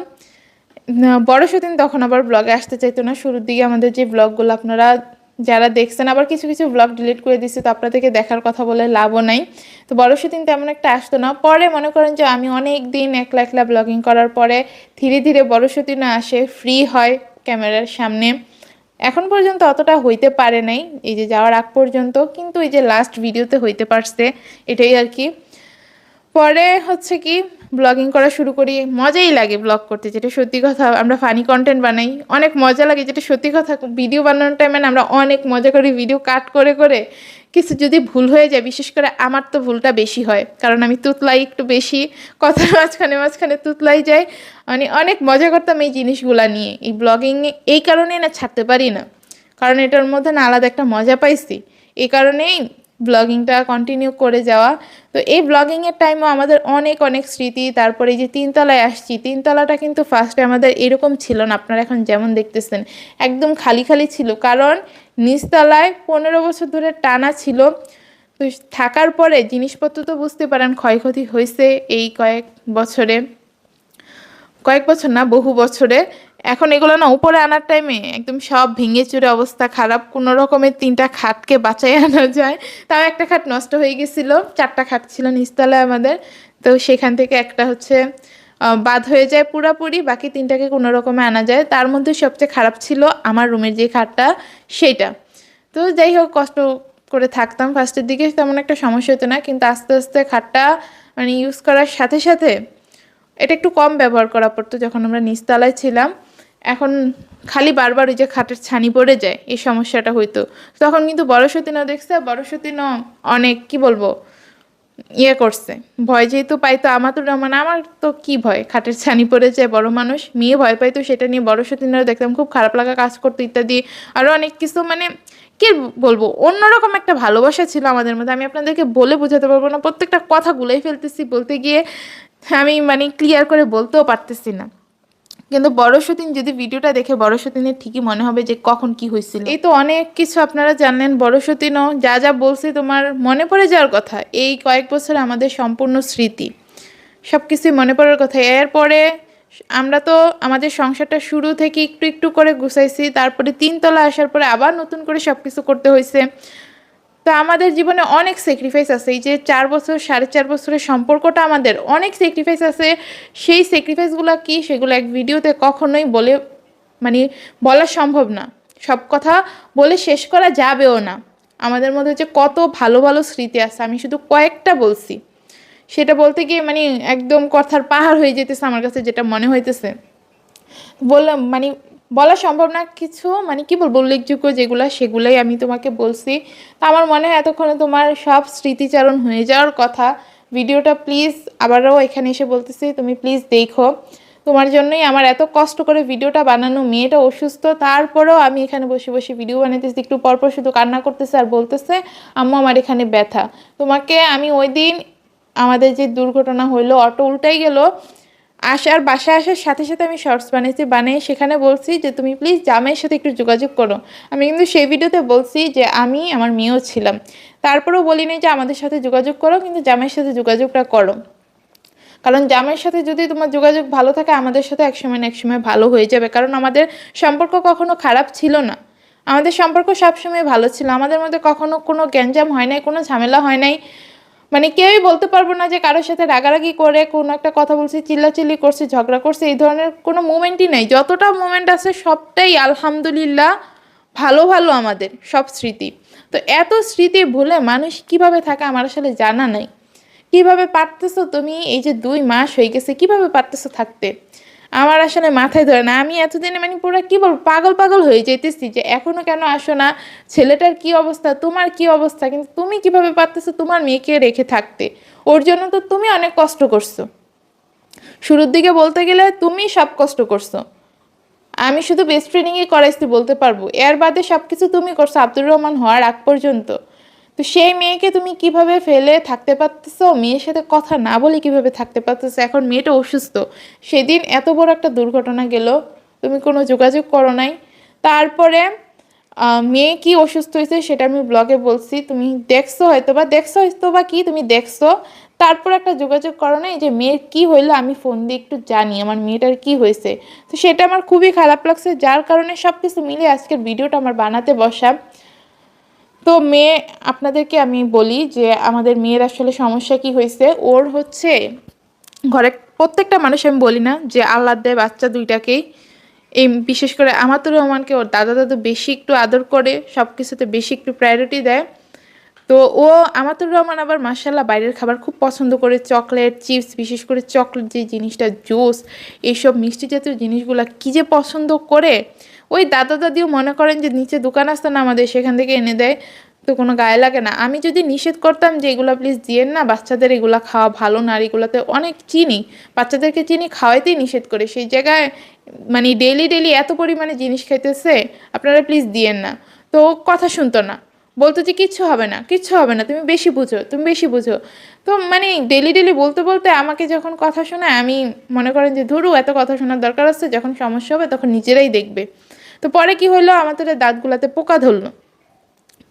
বড় সতীন তখন আবার ব্লগে আসতে চাইতো না। শুরুর দিকে আমাদের যে ব্লগগুলো আপনারা যারা দেখছেন, আবার কিছু কিছু ব্লগ ডিলিট করে দিচ্ছে, তো আপনাদেরকে দেখার কথা বলে লাভও নাই। তো বড় সতীন তেমন একটা আসতো না। পরে মনে করেন যে আমি অনেক দিন একলা একলা ব্লগিং করার পরে ধীরে ধীরে বড় সতীনও আসে, ফ্রি হয় ক্যামেরার সামনে। এখন পর্যন্ত অতটা হইতে পারে নাই এই যে যাওয়ার আগ পর্যন্ত, কিন্তু এই যে লাস্ট ভিডিওতে হইতে পারছে, এটাই আর কি। পরে হচ্ছে কি ব্লগিং করা শুরু করি, মজাই লাগে ব্লগ করতে, যেটা সত্যি কথা। আমরা ফানি কন্টেন্ট বানাই, অনেক মজা লাগে, যেটা সত্যি কথা। ভিডিও বানানোর টাইমে আমরা অনেক মজা করি, ভিডিও কাট করে করে। কিছু যদি ভুল হয়ে যায়, বিশেষ করে আমার তো ভুলটা বেশি হয়, কারণ আমি তুতলাই একটু বেশি, কথার মাঝখানে মাঝখানে তুতলাই যায়। মানে অনেক মজা করতাম এই জিনিসগুলা নিয়ে। এই ব্লগিং এই কারণেই না ছাড়তে পারি না, কারণ এটার মধ্যে না আলাদা একটা মজা পাইছি, এই কারণেই ব্লগিংটা কন্টিনিউ করে যাওয়া। তো এই ব্লগিংয়ের টাইমও আমাদের অনেক অনেক স্মৃতি। তারপরে এই যে তিনতলায় আসছি, তিনতলাটা কিন্তু ফার্স্টে আমাদের এরকম ছিল না, আপনারা এখন যেমন দেখতেছেন একদম খালি খালি ছিল, কারণ নিচতলায় 15 বছর ধরে টানা ছিল। তো থাকার পরে জিনিসপত্র তো বুঝতে পারেন ক্ষয়ক্ষতি হয়েছে এই বছরে, কয়েক বছর না বহু বছরে। এখন এগুলো না উপরে আনার টাইমে একদম সব ভেঙে চুরে অবস্থা খারাপ, কোনো রকমের 3টা খাটকে বাঁচাই আনা যায়। তাও একটা খাট নষ্ট হয়ে গেছিল, 4টা খাট ছিল নিচতলায় আমাদের। তো সেখান থেকে একটা হচ্ছে বাদ হয়ে যায় পুরাপুরি, বাকি 3টাকে কোনো রকমে আনা যায়। তার মধ্যে সবচেয়ে খারাপ ছিল আমার রুমের যে খাটটা, সেইটা। তো যাই হোক, কষ্ট করে থাকতাম ফার্স্টের দিকে, তেমন একটা সমস্যা হতো না, কিন্তু আস্তে আস্তে খাটটা মানে ইউজ করার সাথে সাথে এটা একটু কম ব্যবহার করা পড়তো যখন আমরা নিচতলায় ছিলাম। এখন খালি বারবার ওই যে খাটের ছানি পড়ে যায়, এই সমস্যাটা হইতো। তখন কিন্তু বড় সতীনও দেখছে, বড় সতীনও অনেক কি বলবো ইয়ে করছে, ভয় যেহেতু পাইতো। আমার তো মানে আমার তো কি ভয়, খাটের ছানি পড়ে যায়, বড় মানুষ, মেয়ে ভয় পাইতো, সেটা নিয়ে বড় সতীনরা দেখতাম খুব খারাপ লাগা কাজ করতো ইত্যাদি। আরও অনেক কিছু মানে কি বলবো, অন্যরকম একটা ভালোবাসা ছিল আমাদের মধ্যে, আমি আপনাদেরকে বলে বোঝাতে পারবো না। প্রত্যেকটা কথা গুলাই ফেলতেছি বলতে গিয়ে, আমি মানে ক্লিয়ার করে বলতেও পারতেছি না। কিন্তু বড় সতীন যদি ভিডিওটা দেখে, বড় সতীনের ঠিকই মনে হবে যে কখন কি হয়েছিল। এই তো অনেক কিছু আপনারা জানলেন, বড় সতীনও যা যা বলছে তোমার মনে পড়ে যাওয়ার কথা। এই কয়েক বছর আমাদের সম্পূর্ণ স্মৃতি, সব কিছুই মনে পড়ার কথা। এরপরে আমরা তো আমাদের সংসারটা শুরু থেকে একটু একটু করে গুছাইছি, তারপরে তিনতলা আসার পরে আবার নতুন করে সব কিছু করতে হয়েছে। তো আমাদের জীবনে অনেক স্যাক্রিফাইস আছে, এই যে 4 বছর 4.5 বছরের সম্পর্কটা আমাদের অনেক স্যাক্রিফাইস আছে। সেই স্যাক্রিফাইসগুলো কি, সেগুলো এক ভিডিওতে কখনোই বলে মানে বলা সম্ভব না, সব কথা বলে শেষ করা যাবেও না। আমাদের মধ্যে যে কত ভালো ভালো স্মৃতি আছে, আমি শুধু কয়েকটা বলছি, সেটা বলতে গিয়ে মানে একদম কথার পাহাড় হয়ে যেতেছে আমার কাছে, যেটা মনে হইতেছে বললাম মানে বলা সম্ভব না কিছু, মানে কি বলবো, উল্লেখযোগ্য যেগুলো সেগুলোই আমি তোমাকে বলছি। তো আমার মনে হয় এতক্ষণে তোমার সব স্মৃতিচারণ হয়ে যাওয়ার কথা। ভিডিওটা প্লিজ আবারও এখানে এসে বলতেছি, তুমি প্লিজ দেখো, তোমার জন্যই আমার এত কষ্ট করে ভিডিওটা বানানো। মেয়েটা অসুস্থ, তারপরেও আমি এখানে বসে বসে ভিডিও বানাইতেছি, একটু পরপর শুধু কান্না করতেছে আর বলতেছে আম্মু আমার এখানে ব্যথা। তোমাকে আমি ওই দিন আমাদের যে দুর্ঘটনা হইলো, অটো উল্টাই গেল, বাসায় আসার সাথে সাথে আমি শর্টস বানিয়ে সেখানে বলছি যে তুমি প্লিজ জামাইয়ের সাথে একটু যোগাযোগ করো। আমি কিন্তু সেই ভিডিওতে বলছি যে আমি আমার মেয়েও ছিলাম, তারপরেও বলি নাই যে আমাদের সাথে যোগাযোগ করো, কিন্তু জামাইয়ের সাথে যোগাযোগটা করো। কারণ জামাইয়ের সাথে যদি তোমার যোগাযোগ ভালো থাকে আমাদের সাথে একসময় না একসময় ভালো হয়ে যাবে, কারণ আমাদের সম্পর্ক কখনো খারাপ ছিল না, আমাদের সম্পর্ক সবসময় ভালো ছিল, আমাদের মধ্যে কখনো কোনো গ্যাঞ্জাম হয় নাই, কোনো ঝামেলা হয় নাই। মানে কেউই বলতে পারবো না যে কারোর সাথে রাগারাগি করে কোনো একটা কথা বলছি, চিল্লাচিল্লি করছি, ঝগড়া করছি, এই ধরনের কোনো মুমেন্টই নেই। যতটা মুমেন্ট আছে সবটাই আলহামদুলিল্লাহ ভালো ভালো আমাদের সব স্মৃতি। তো এত স্মৃতি ভুলে মানুষ কিভাবে থাকে আমার আসলে জানা নাই। কিভাবে পারতেছো তুমি, এই যে 2 মাস হয়ে গেছে, কিভাবে পারতেছো থাকতে আমার আসলে মাথায় ধরে না। আমি এতদিনে মানে পুরো কি বলবো পাগল পাগল হয়ে যেতেছি যে এখনো কেন আসো না, ছেলেটার কি অবস্থা, তোমার কি অবস্থা, কিন্তু তুমি কিভাবে পারতেছো তোমার মেয়েকে রেখে থাকতে। ওর জন্য তো তুমি অনেক কষ্ট করছো, শুরুর দিকে বলতে গেলে তুমি সব কষ্ট করছো, আমি শুধু বেস্ট ট্রেনিংই করাইছি বলতে পারবো, এর বাদে সব কিছু তুমি করছো আব্দুর রহমান হওয়ার আগ পর্যন্ত। তো সেই মেয়েকে তুমি কিভাবে ফেলে থাকতে পারতেছো, মেয়ের সাথে কথা না বলে কিভাবে থাকতে পারতেছো। এখন মেয়েটা অসুস্থ, সেদিন এত বড় একটা দুর্ঘটনা গেল, তুমি কোনো যোগাযোগ করো নাই। তারপরে মেয়ে কি অসুস্থ হয়েছে সেটা আমি ব্লগে বলছি, তুমি দেখছো হয়তো বা কি তুমি দেখছো, তারপর একটা যোগাযোগ করো না, এই যে মেয়ের কি হইলো আমি ফোন দিয়ে একটু জানি আমার মেয়েটার কি হয়েছে। তো সেটা আমার খুবই খারাপ লাগছে, যার কারণে সব কিছু মিলে আজকের ভিডিওটা আমার বানাতে বসা। তো মেয়ে আপনাদেরকে আমি বলি যে আমাদের মেয়ের আসলে সমস্যা কি হয়েছে। ওর হচ্ছে ঘরে প্রত্যেকটা মানুষ, আমি বলি না যে আল্লাহ দেয় বাচ্চা দুইটাকেই, এই বিশেষ করে আমাতুর রহমানকে ওর দাদা দাদু বেশি একটু আদর করে, সব কিছুতে বেশি একটু প্রায়োরিটি দেয়। তো ও আমাতুর রহমান আবার মাশাল্লাহ বাইরের খাবার খুব পছন্দ করে, চকলেট চিপস, বিশেষ করে চকলেট যে জিনিসটা, জুস, এইসব মিষ্টি জাতীয় জিনিসগুলো কী যে পছন্দ করে। ওই দাদা দাদিও মনে করেন যে নিচে দোকান আসতো না আমাদের, সেখান থেকে এনে দেয়, তো কোনো গায়ে লাগে না। আমি যদি নিষেধ করতাম যে এগুলো প্লিজ দিয়েন না, বাচ্চাদের এগুলো খাওয়া ভালো না, আর এগুলোতে অনেক চিনি, বাচ্চাদেরকে চিনি খাওয়াইতেই নিষেধ করে, সেই জায়গায় মানে ডেইলি ডেইলি এত পরিমাণে জিনিস খাইতেছে, আপনারা প্লিজ দিয়েন না। তো কথা শুনতো না, বলতো যে কিচ্ছু হবে না, কিচ্ছু হবে না, তুমি বেশি বুঝো, তুমি বেশি বুঝো। তো মানে ডেলি ডেলি বলতে বলতে আমাকে যখন কথা শোনায় আমি মনে করেন যে ধরু এত কথা শোনার দরকার আছে, যখন সমস্যা হবে তখন নিজেরাই দেখবে। তো পরে কি হলো, আমাদের দাঁতগুলাতে পোকা ধরলো,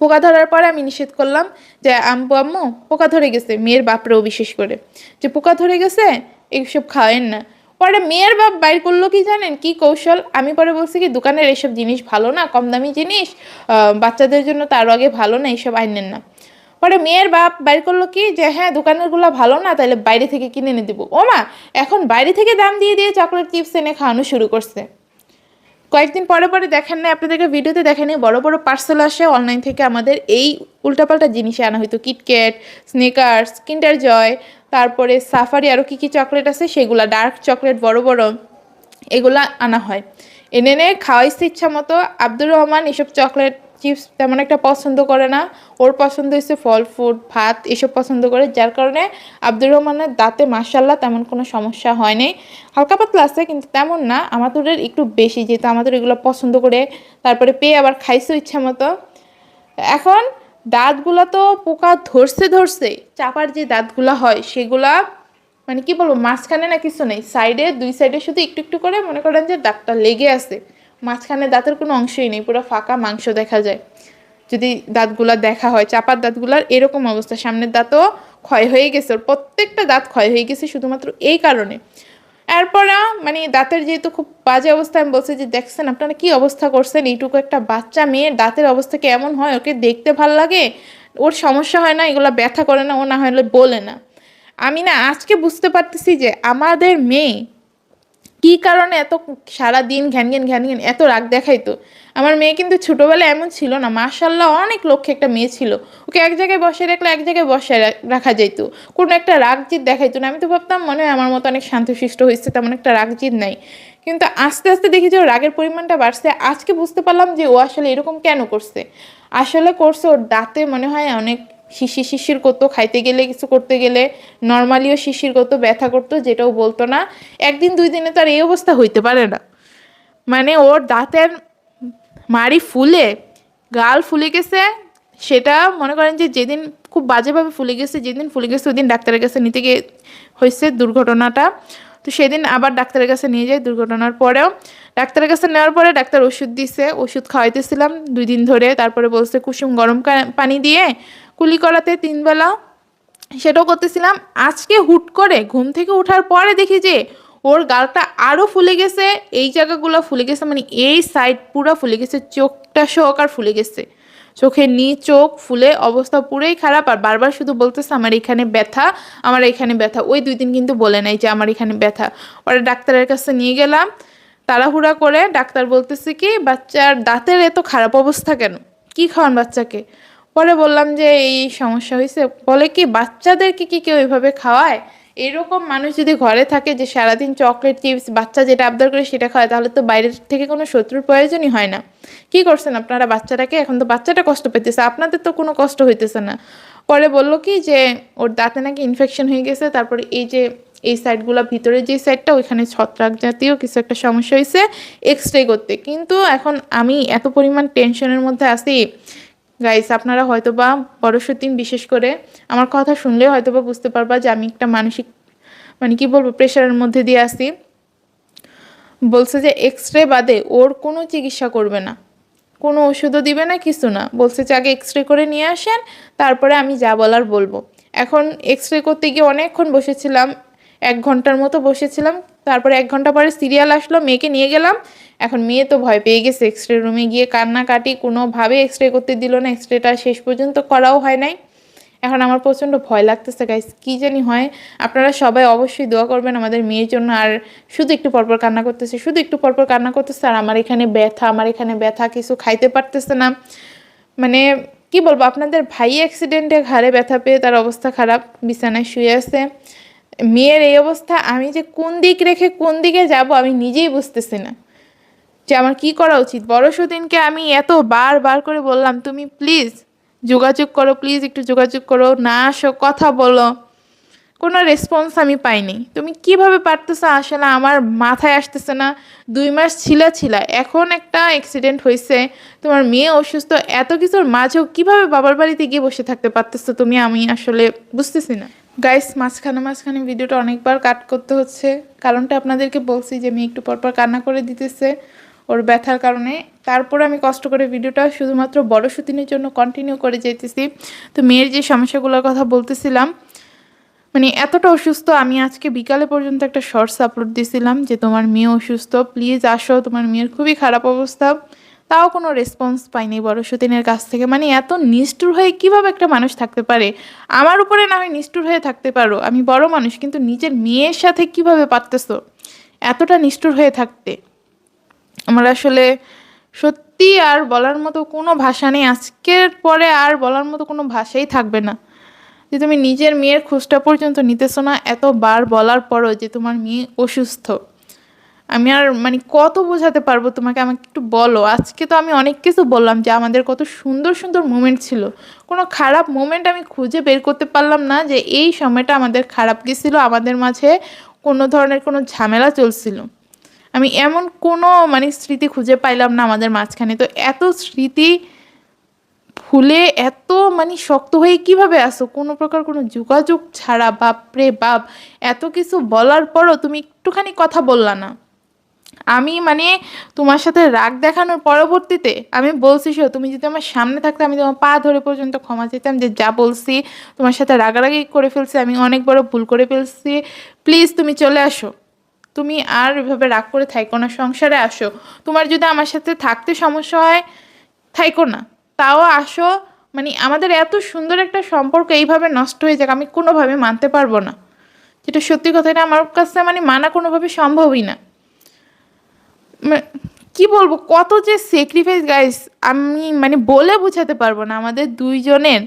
পোকা ধরার পরে আমি নিষেধ করলাম যে আম্মু আম্মু পোকা ধরে গেছে, মেয়ের বাপরেও বিশেষ করে, যে পোকা ধরে গেছে এইসব খাওয়েন না। পরে মেয়ের বাপ বাইর করলো কি জানেন কি কৌশল, আমি পরে বলছি কি দোকানের এইসব জিনিস ভালো না, কম দামি জিনিস বাচ্চাদের জন্য তার আগে ভালো না, এইসব আইনেন না। পরে মেয়ের বাপ বাইর করলো কি যে হ্যাঁ দোকানেরগুলো ভালো না, তাহলে বাইরে থেকে কিনে এনে দেবো। ও মা, এখন বাইরে থেকে দাম দিয়ে দিয়ে চকলেট চিপস এনে খাওয়ানো শুরু করছে। কয়েকদিন পরে পরে দেখেন না, আপনাদেরকে ভিডিওতে দেখেনি, বড় বড় পার্সেল আসে অনলাইন থেকে, আমাদের এই উল্টাপাল্টা জিনিসে আনা হয়তো, কিটক্যাট, স্নেকার্স, কিন্ডার জয়, তারপরে সাফারি, আরও কী কী চকলেট আছে সেগুলা, ডার্ক চকলেট বড় বড়, এগুলা আনা হয়। এনে এনে খাওয়াইছে ইচ্ছা মতো। আব্দুর রহমান এসব চকলেট চিপস তেমন একটা পছন্দ করে না, ওর পছন্দ হচ্ছে ফল ফ্রুট ভাত এসব পছন্দ করে, যার কারণে আব্দুর রহমানের দাঁতে মাশাল্লাহ তেমন কোনো সমস্যা হয়নি, হালকা পাতলা আছে কিন্তু তেমন না, আমাদের একটু বেশি, যেহেতু আমাদের এগুলো পছন্দ করে তারপরে পেয়ে আবার খাইছো ইচ্ছা মতো। এখন দাঁতগুলো তো পোকা ধরছে ধরছে, চাপার যে দাঁতগুলো হয় সেগুলা মানে কি বলবো মাঝখানে না কিছু নেই, সাইডে 2 সাইডে শুধু একটু একটু করে মনে করেন যে দাঁতটা লেগে আছে, মাঝখানে দাঁতের কোনো অংশই নেই, পুরো ফাঁকা মাংস দেখা যায় যদি দাঁতগুলা দেখা হয়। চাপার দাঁতগুলার এরকম অবস্থা, সামনের দাঁতও ক্ষয় হয়ে গেছে, ওর প্রত্যেকটা দাঁত ক্ষয় হয়ে গেছে শুধুমাত্র এই কারণে। এরপর মানে দাঁতের যেহেতু খুব বাজে অবস্থা, আমি বলছি যে দেখছেন আপনারা কি অবস্থা করছেন, এইটুকু একটা বাচ্চা মেয়ের দাঁতের অবস্থা কেমন হয়, ওকে দেখতে ভাল লাগে, ওর সমস্যা হয় না, এগুলো ব্যথা করে না, ও না হলে বলে না। আমি না আজকে বুঝতে পারতেছি যে আমাদের মেয়ে কি কারণে এত সারাদিন ঘ্যান ঘ্যান ঘ্যান ঘ্যান এত রাগ দেখাইতো। আমার মেয়ে কিন্তু ছোটোবেলায় এমন ছিল না, মাশাল্লাহ অনেক লক্ষ্যে একটা মেয়ে ছিল, ওকে এক জায়গায় বসে রাখলে এক জায়গায় বসে রাখা যেত, কোনো একটা রাগ জিদ দেখাইতো না। আমি তো ভাবতাম মনে হয় আমার মতো অনেক শান্তশিষ্ট হয়েছে, তেমন একটা রাগ জিদ নাই, কিন্তু আস্তে আস্তে দেখি যে ওর রাগের পরিমাণটা বাড়ছে। আজকে বুঝতে পারলাম যে ও আসলে এরকম কেন করছে, আসলে করছে ওর দাঁতে মনে হয় অনেক শিশির শিশির করতো, খাইতে গেলে কিছু করতে গেলে নর্মালিও শিশির করতো, ব্যথা করতো, যেটাও বলতো না। একদিন 2 দিনে তো আর এই অবস্থা হইতে পারে না, মানে ওর দাঁতের মাড়ি ফুলে গাল ফুলে গেছে। সেটা মনে করেন যে যেদিন খুব বাজেভাবে ফুলে গেছে, যেদিন ফুলে গেছে ওই দিন ডাক্তারের কাছে নিতে গিয়ে হয়েছে দুর্ঘটনাটা। তো সেদিন আবার ডাক্তারের কাছে নিয়ে যাই দুর্ঘটনার পরেও। ডাক্তারের কাছে নেওয়ার পরে ডাক্তার ওষুধ দিছে, ওষুধ খাওয়াইতেছিলাম 2 দিন ধরে। তারপরে বলছে কুসুম গরম পানি দিয়ে কুলি করাতে 3 বেলা, সেটাও করতেছিলাম। আজকে হুট করে ঘুম থেকে ওঠার পরে দেখি যে ওর গালটা আরও ফুলে গেছে, এই জায়গাগুলো ফুলে গেছে, মানে এই সাইড পুরো ফুলে গেছে, চোখটা সহকার ফুলে গেছে, চোখের চোখ ফুলে অবস্থা পুরোই খারাপ। আর বারবার শুধু বলতেছে আমার এখানে ব্যথা, আমার এখানে ব্যথা। ওই 2 দিন কিন্তু বলে নাই যে আমার এখানে ব্যথা। ওরা ডাক্তারের কাছে নিয়ে গেলাম তাড়াহুড়া করে। ডাক্তার বলতেছে কি বাচ্চার দাঁতের এত খারাপ অবস্থা কেন, কি খাওয়ান বাচ্চাকে? পরে বললাম যে এই সমস্যা হয়েছে। বলে কি বাচ্চাদেরকে কি কেউ এভাবে খাওয়ায়? এরকম মানুষ যদি ঘরে থাকে যে সারাদিন চকলেট চিপস বাচ্চা যেটা আবদার করে সেটা খাওয়ায়, তাহলে তো বাইরের থেকে কোনো শত্রুর প্রয়োজনই হয় না। কি করছেন আপনারা বাচ্চাটাকে? এখন তো বাচ্চাটা কষ্ট পেতেছে, আপনাদের তো কোনো কষ্ট হইতেছে না। পরে বললো কি যে ওর দাঁতে নাকি ইনফেকশন হয়ে গেছে, তারপরে এই যে এই সাইডগুলো ভিতরে যে সাইডটা ওইখানে ছত্রাক জাতীয় কিছু একটা সমস্যা হয়েছে, এক্স রে করতে। কিন্তু এখন আমি এত পরিমাণ টেনশনের মধ্যে আছি গাইস, আপনারা হয়তোবা বড়শর দিন বিশেষ করে আমার কথা শুনলে হয়তোবা বুঝতে পারবা যে আমি একটা মানসিক মানে কি বলবো প্রেশারের মধ্যে দিয়ে আসি। বলছে যে এক্স রে বাদে ওর কোনো চিকিৎসা করবে না, কোনো ওষুধও দিবে না, কিছু না। বলছে যে আগে এক্স রে করে নিয়ে আসেন, তারপরে আমি যা বলার বলবো। এখন এক্স রে করতে গিয়ে অনেকক্ষণ বসেছিলাম, 1 ঘন্টার মতো বসেছিলাম। তারপরে 1 ঘন্টা পরে সিরিয়াল আসলো, মেয়েকে নিয়ে গেলাম। এখন মেয়ে তো ভয় পেয়ে গেছে, এক্স রে রুমে গিয়ে কান্নাকাটি, কোনোভাবে এক্স রে করতে দিল না। এক্স রেটা শেষ পর্যন্ত করাও হয় নাই। এখন আমার প্রচণ্ড ভয় লাগতেছে গাইস, কী জানি হয়। আপনারা সবাই অবশ্যই দোয়া করবেন আমাদের মেয়ের জন্য। আর শুধু একটু পরপর কান্না করতেছে, শুধু একটু পরপর কান্না করতেছে, আর আমার এখানে ব্যথা, আমার এখানে ব্যথা, কিছু খাইতে পারতেছে না। মানে কি বলবো, আপনাদের ভাই অ্যাক্সিডেন্টে ঘাড়ে ব্যথা পেয়ে তার অবস্থা খারাপ, বিছানায় শুয়ে আছে। মেয়ের এই অবস্থা, আমি যে কোন দিক রেখে কোন দিকে যাব আমি নিজেই বুঝতেছি না যে আমার কি করা উচিত। বড় সতীনকে আমি এত বার করে বললাম তুমি প্লিজ যোগাযোগ করো, প্লিজ একটু যোগাযোগ করো, না আসো, কথা বলো, কোনো রেসপন্স আমি পাইনি। তুমি কিভাবে পারতেছো আসলে আমার মাথায় আসতেছে না। 2 মাস ছিলা, এখন একটা অ্যাক্সিডেন্ট হয়েছে, তোমার মেয়ে অসুস্থ, এত কিছুর মাঝেও কিভাবে বাবার বাড়িতে গিয়ে বসে থাকতে পারতেছো তুমি, আমি আসলে বুঝতেছি না। গাইস, মাঝখানে ভিডিওটা অনেকবার কাট করতে হচ্ছে, কারণটা আপনাদেরকে বলছি যে মেয়ে একটু পরপর কান্না করে দিতেছে ওর ব্যথার কারণে। তারপরে আমি কষ্ট করে ভিডিওটা শুধুমাত্র বড় সতীনের জন্য কন্টিনিউ করে যেতেছি। তো মেয়ের যে সমস্যাগুলোর কথা বলতেছিলাম, মানে এতটা অসুস্থ, আমি আজকে বিকালে পর্যন্ত একটা শর্টস আপলোড দিয়েছিলাম যে তোমার মেয়ে অসুস্থ, প্লিজ আসো, তোমার মেয়ের খুবই খারাপ অবস্থা। তাও কোনো রেসপন্স পাইনি বড় সতীনের কাছ থেকে। মানে এত নিষ্ঠুর হয়ে কিভাবে একটা মানুষ থাকতে পারে? আমার উপরে না হয় নিষ্ঠুর হয়ে থাকতে পারো, আমি বড় মানুষ, কিন্তু নিজের মেয়ের সাথে কিভাবে পারতেছো এতটা নিষ্ঠুর হয়ে থাকতে? আমার আসলে সত্যি আর বলার মতো কোনো ভাষা নেই। আজকের পরে আর বলার মতো কোনো ভাষাই থাকবে না যে তুমি নিজের মেয়ের খোঁজটা পর্যন্ত নিতেছো না, এতবার বলার পরও যে তোমার মেয়ে অসুস্থ। আমি আর মানে কত বোঝাতে পারবো তোমাকে, আমাকে একটু বলো। আজকে তো আমি অনেক কিছু বললাম যে আমাদের কত সুন্দর সুন্দর মোমেন্ট ছিল, কোনো খারাপ মোমেন্ট আমি খুঁজে বের করতে পারলাম না যে এই সময়টা আমাদের খারাপ গেছিলো, আমাদের মাঝে কোনো ধরনের কোনো ঝামেলা চলছিল। আমি এমন কোনো মানে স্মৃতি খুঁজে পাইলাম না আমাদের মাঝখানে। তো এত স্মৃতি ফুলে এত মানে শক্ত হয়ে কিভাবে আসো, কোনো প্রকার কোনো যোগাযোগ ছাড়া? বাপরে বাপ, এত কিছু বলার পরও তুমি একটুখানি কথা বললা না। আমি মানে তোমার সাথে রাগ দেখানোর পরবর্তীতে আমি বলছি তুমি যদি আমার সামনে থাকতে আমি তোমার পা ধরে পর্যন্ত ক্ষমা চাইতাম যে যা বলছি তোমার সাথে রাগারাগি করে ফেলছি, আমি অনেক বড় ভুল করে ফেলছি, প্লিজ তুমি চলে আসো, তুমি আর এভাবে রাগ করে থাইকো না, সংসারে আসো। তোমার যদি আমার সাথে থাকতে সমস্যা হয় থাইকো না, তাও আসো। মানে আমাদের এত সুন্দর একটা সম্পর্ক এইভাবে নষ্ট হয়ে যাক আমি কোনোভাবে মানতে পারবো না, যেটা সত্যি কথা। এটা আমার কাছে মানে মানা কোনোভাবে সম্ভবই না। কি বলবো, কত যে স্যাক্রিফাইস গাইস, আমি মানে বলে বোঝাতে পারবো না আমাদের দুইজনের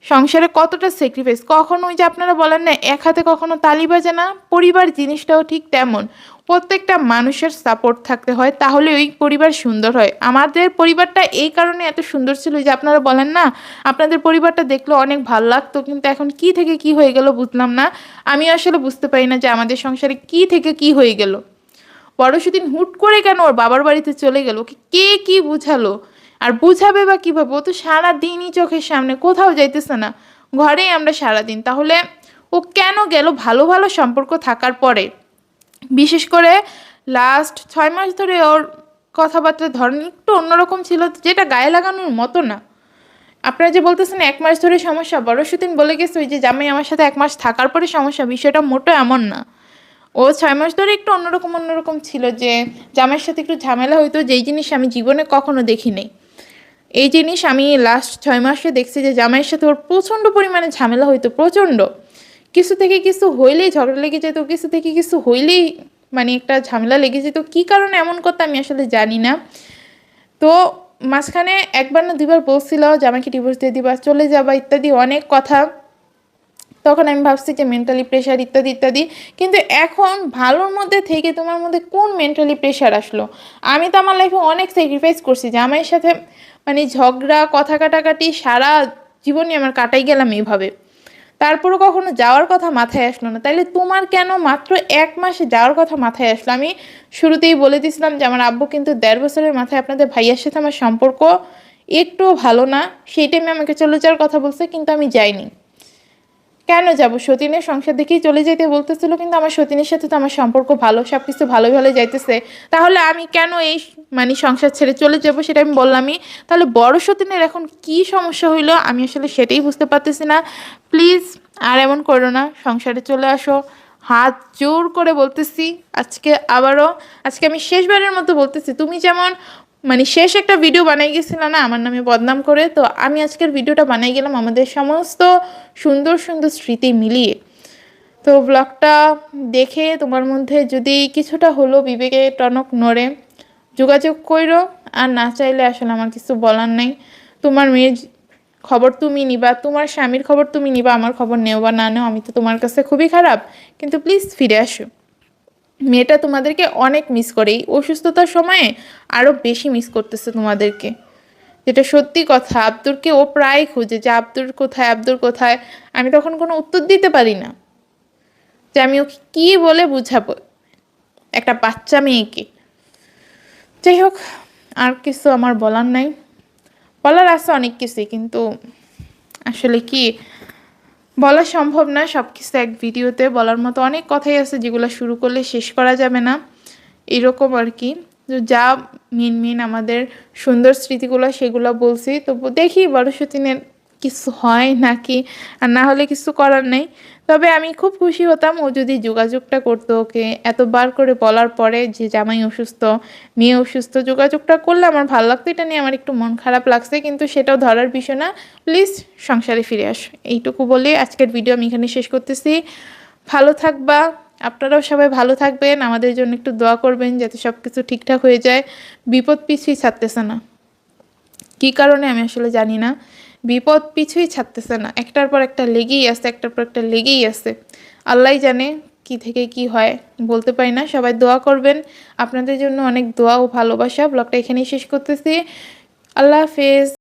সংসারে কতটা স্যাক্রিফাইস। কখনো ওই যে আপনারা বলেন না এক হাতে কখনো তালি বাজে না, পরিবার জিনিসটাও ঠিক তেমন। প্রত্যেকটা মানুষের সাপোর্ট থাকতে হয়, তাহলে ওই পরিবার সুন্দর হয়। আমাদের পরিবারটা এই কারণে এত সুন্দর ছিল যে আপনারা বলেন না আপনাদের পরিবারটা দেখলে অনেক ভালো লাগতো, কিন্তু এখন কি থেকে কি হয়ে গেল বুঝলাম না। আমি আসলে বুঝতে পারি না যে আমাদের সংসারে কি থেকে কি হয়ে গেল। বড় সেদিন হুট করে কেন ওর বাবার বাড়িতে চলে গেল, ওকে কে কি বুঝালো? আর বুঝাবে বা কিভাবে? ও তো সারাদিনই চোখের সামনে, কোথাও যাইতেছে না, ঘরেই আমরা সারাদিন। তাহলে ও কেন গেল ভালো ভালো সম্পর্ক থাকার পরে? বিশেষ করে লাস্ট 6 মাস ধরে ওর কথাবার্তার ধরন একটু অন্যরকম ছিল, যেটা গায়ে লাগানোর মতো না। আপনারা যে বলতেছেন 1 মাস ধরে সমস্যা, বড়সুদিন বলে গেছে ওই যে জামাই আমার সাথে 1 মাস থাকার পরে সমস্যা, বিষয়টা মোটো এমন না। ও 6 মাস ধরে একটু অন্যরকম ছিল, যে জামাইয়ের সাথে একটু ঝামেলা হইতো, যেই জিনিস আমি জীবনে কখনো দেখি নাই। এই জিনিস আমি লাস্ট 6 মাসে দেখছি যে জামাইয়ের সাথে ওর প্রচণ্ড পরিমাণে ঝামেলা হইতো, প্রচণ্ড। কিছু থেকে কিছু হইলেই ঝগড়া লেগে যেত, কিছু থেকে কিছু হইলেই মানে একটা ঝামেলা লেগে যেত। কী কারণে এমন করতে আমি আসলে জানি না। তো মাঝখানে 1বার না 2বার বলছিল যে আমাকে ডিভোর্স দিয়ে দিবা, চলে যাবা ইত্যাদি অনেক কথা। তখন আমি ভাবছি যে মেন্টালি প্রেশার ইত্যাদি ইত্যাদি, কিন্তু এখন ভালোর মধ্যে থেকে তোমার মধ্যে কোন মেন্টালি প্রেশার আসলো? আমি তো আমার লাইফে অনেক স্যাক্রিফাইস করছি, যে আমার সাথে মানে ঝগড়া কথা কাটাকাটি সারা জীবনই আমার কাটাই গেলাম এইভাবে, তারপরও কখনো যাওয়ার কথা মাথায় আসলো না। তাইলে তোমার কেন মাত্র 1 মাসে যাওয়ার কথা মাথায় আসলো? আমি শুরুতেই বলে দিয়েছিলাম যে আমার আব্বু কিন্তু 1.5 বছরের মাথায় আপনাদের ভাইয়ার সাথে আমার সম্পর্ক একটুও ভালো না, সেই টাইমে আমাকে চলে যাওয়ার কথা বলছে, কিন্তু আমি যাইনি। কেন যাব? সতীনের সংসার দেখেই চলে যেতে বলতেছিল, কিন্তু আমার সতীনের সাথে তো আমার সম্পর্ক ভালো, সব কিছু ভালোই ভালো যাইতেছে, তাহলে আমি কেন এই মানে সংসার ছেড়ে চলে যাব? সেটা আমি বললামই। তাহলে বড় সতীনের এখন কি সমস্যা হইলো আমি আসলে সেটাই বুঝতে পারতেছি না। প্লিজ আর এমন করো না, সংসারে চলে আসো, হাত জোর করে বলতেছি। আজকে আবারও, আজকে আমি শেষবারের মতো বলতেছি, তুমি যেমন মানে শেষ একটা ভিডিও বানাই গেছিল না আমার নামে বদনাম করে, তো আমি আজকের ভিডিওটা বানাই গেলাম আমাদের সমস্ত সুন্দর সুন্দর স্মৃতি মিলিয়ে। তো ব্লগটা দেখে তোমার মধ্যে যদি কিছুটা হলো বিবেকে টনক নড়ে, যোগাযোগ কইরো। আর না চাইলে আসলে আমার কিছু বলার নাই। তোমার মেয়ের খবর তুমি নিবা, তোমার স্বামীর খবর তুমি নিবা, আমার খবর নেও বা না নেও, আমি তো তোমার কাছে খুবই খারাপ, কিন্তু প্লিজ ফিরে আসো। মেয়েটা তোমাদেরকে অনেক মিস করে, এই অসুস্থতার সময়ে আরও বেশি মিস করতেছে তোমাদেরকে, যেটা সত্যি কথা। আব্দুরকে ও প্রায় খুঁজে যে আব্দুর কোথায়, আব্দুর কোথায়। আমি তখন কোনো উত্তর দিতে পারি না, যে আমি ওকে কী বলে বুঝাবো একটা বাচ্চা মেয়েকে। যাই হোক, আর কিছু আমার বলার নাই, বলার আছে অনেক কিছুই, কিন্তু আসলে কি বলা সম্ভব না সব কিছু এক ভিডিওতে। বলার মতো অনেক কথাই আছে যেগুলো শুরু করলে শেষ করা যাবে না, এরকম আর কি। যা মেন আমাদের সুন্দর স্মৃতিগুলো সেগুলো বলছি, তো দেখি বড়সতিনের কিছু হয় নাকি, আর না হলে কিছু করার নেই। তবে আমি খুব খুশি হতাম ও যদি যোগাযোগটা করতো, ওকে এতবার করে বলার পরে যে জামাই অসুস্থ, মেয়ে অসুস্থ, যোগাযোগটা করলে আমার ভালো লাগতো। এটা নিয়ে আমার একটু মন খারাপ লাগছে, কিন্তু সেটাও ধরার বিষয় না। প্লিজ সংসারে ফিরে আসো, এইটুকু বলে আজকের ভিডিও আমি এখানে শেষ করতেছি। ভালো থাকবা, আপনারাও সবাই ভালো থাকবেন, আমাদের জন্য একটু দোয়া করবেন যাতে সব কিছু ঠিকঠাক হয়ে যায়। বিপদ পিছুই ছাড়তেছে না, কী কারণে আমি আসলে জানি না, বিপদ পিছুই ছাড়তেছে না, একটার পর একটা লেগেই আছে, একটার পর একটা লেগেই আছে। আল্লাহ জানে কি থেকে কি হয়, বলতে পারি না। সবাই দোয়া করবেন, আপনাদের জন্য অনেক দোয়া ও ভালোবাসা। ব্লগটা এখানেই শেষ করতেছি। আল্লাহ হাফেজ।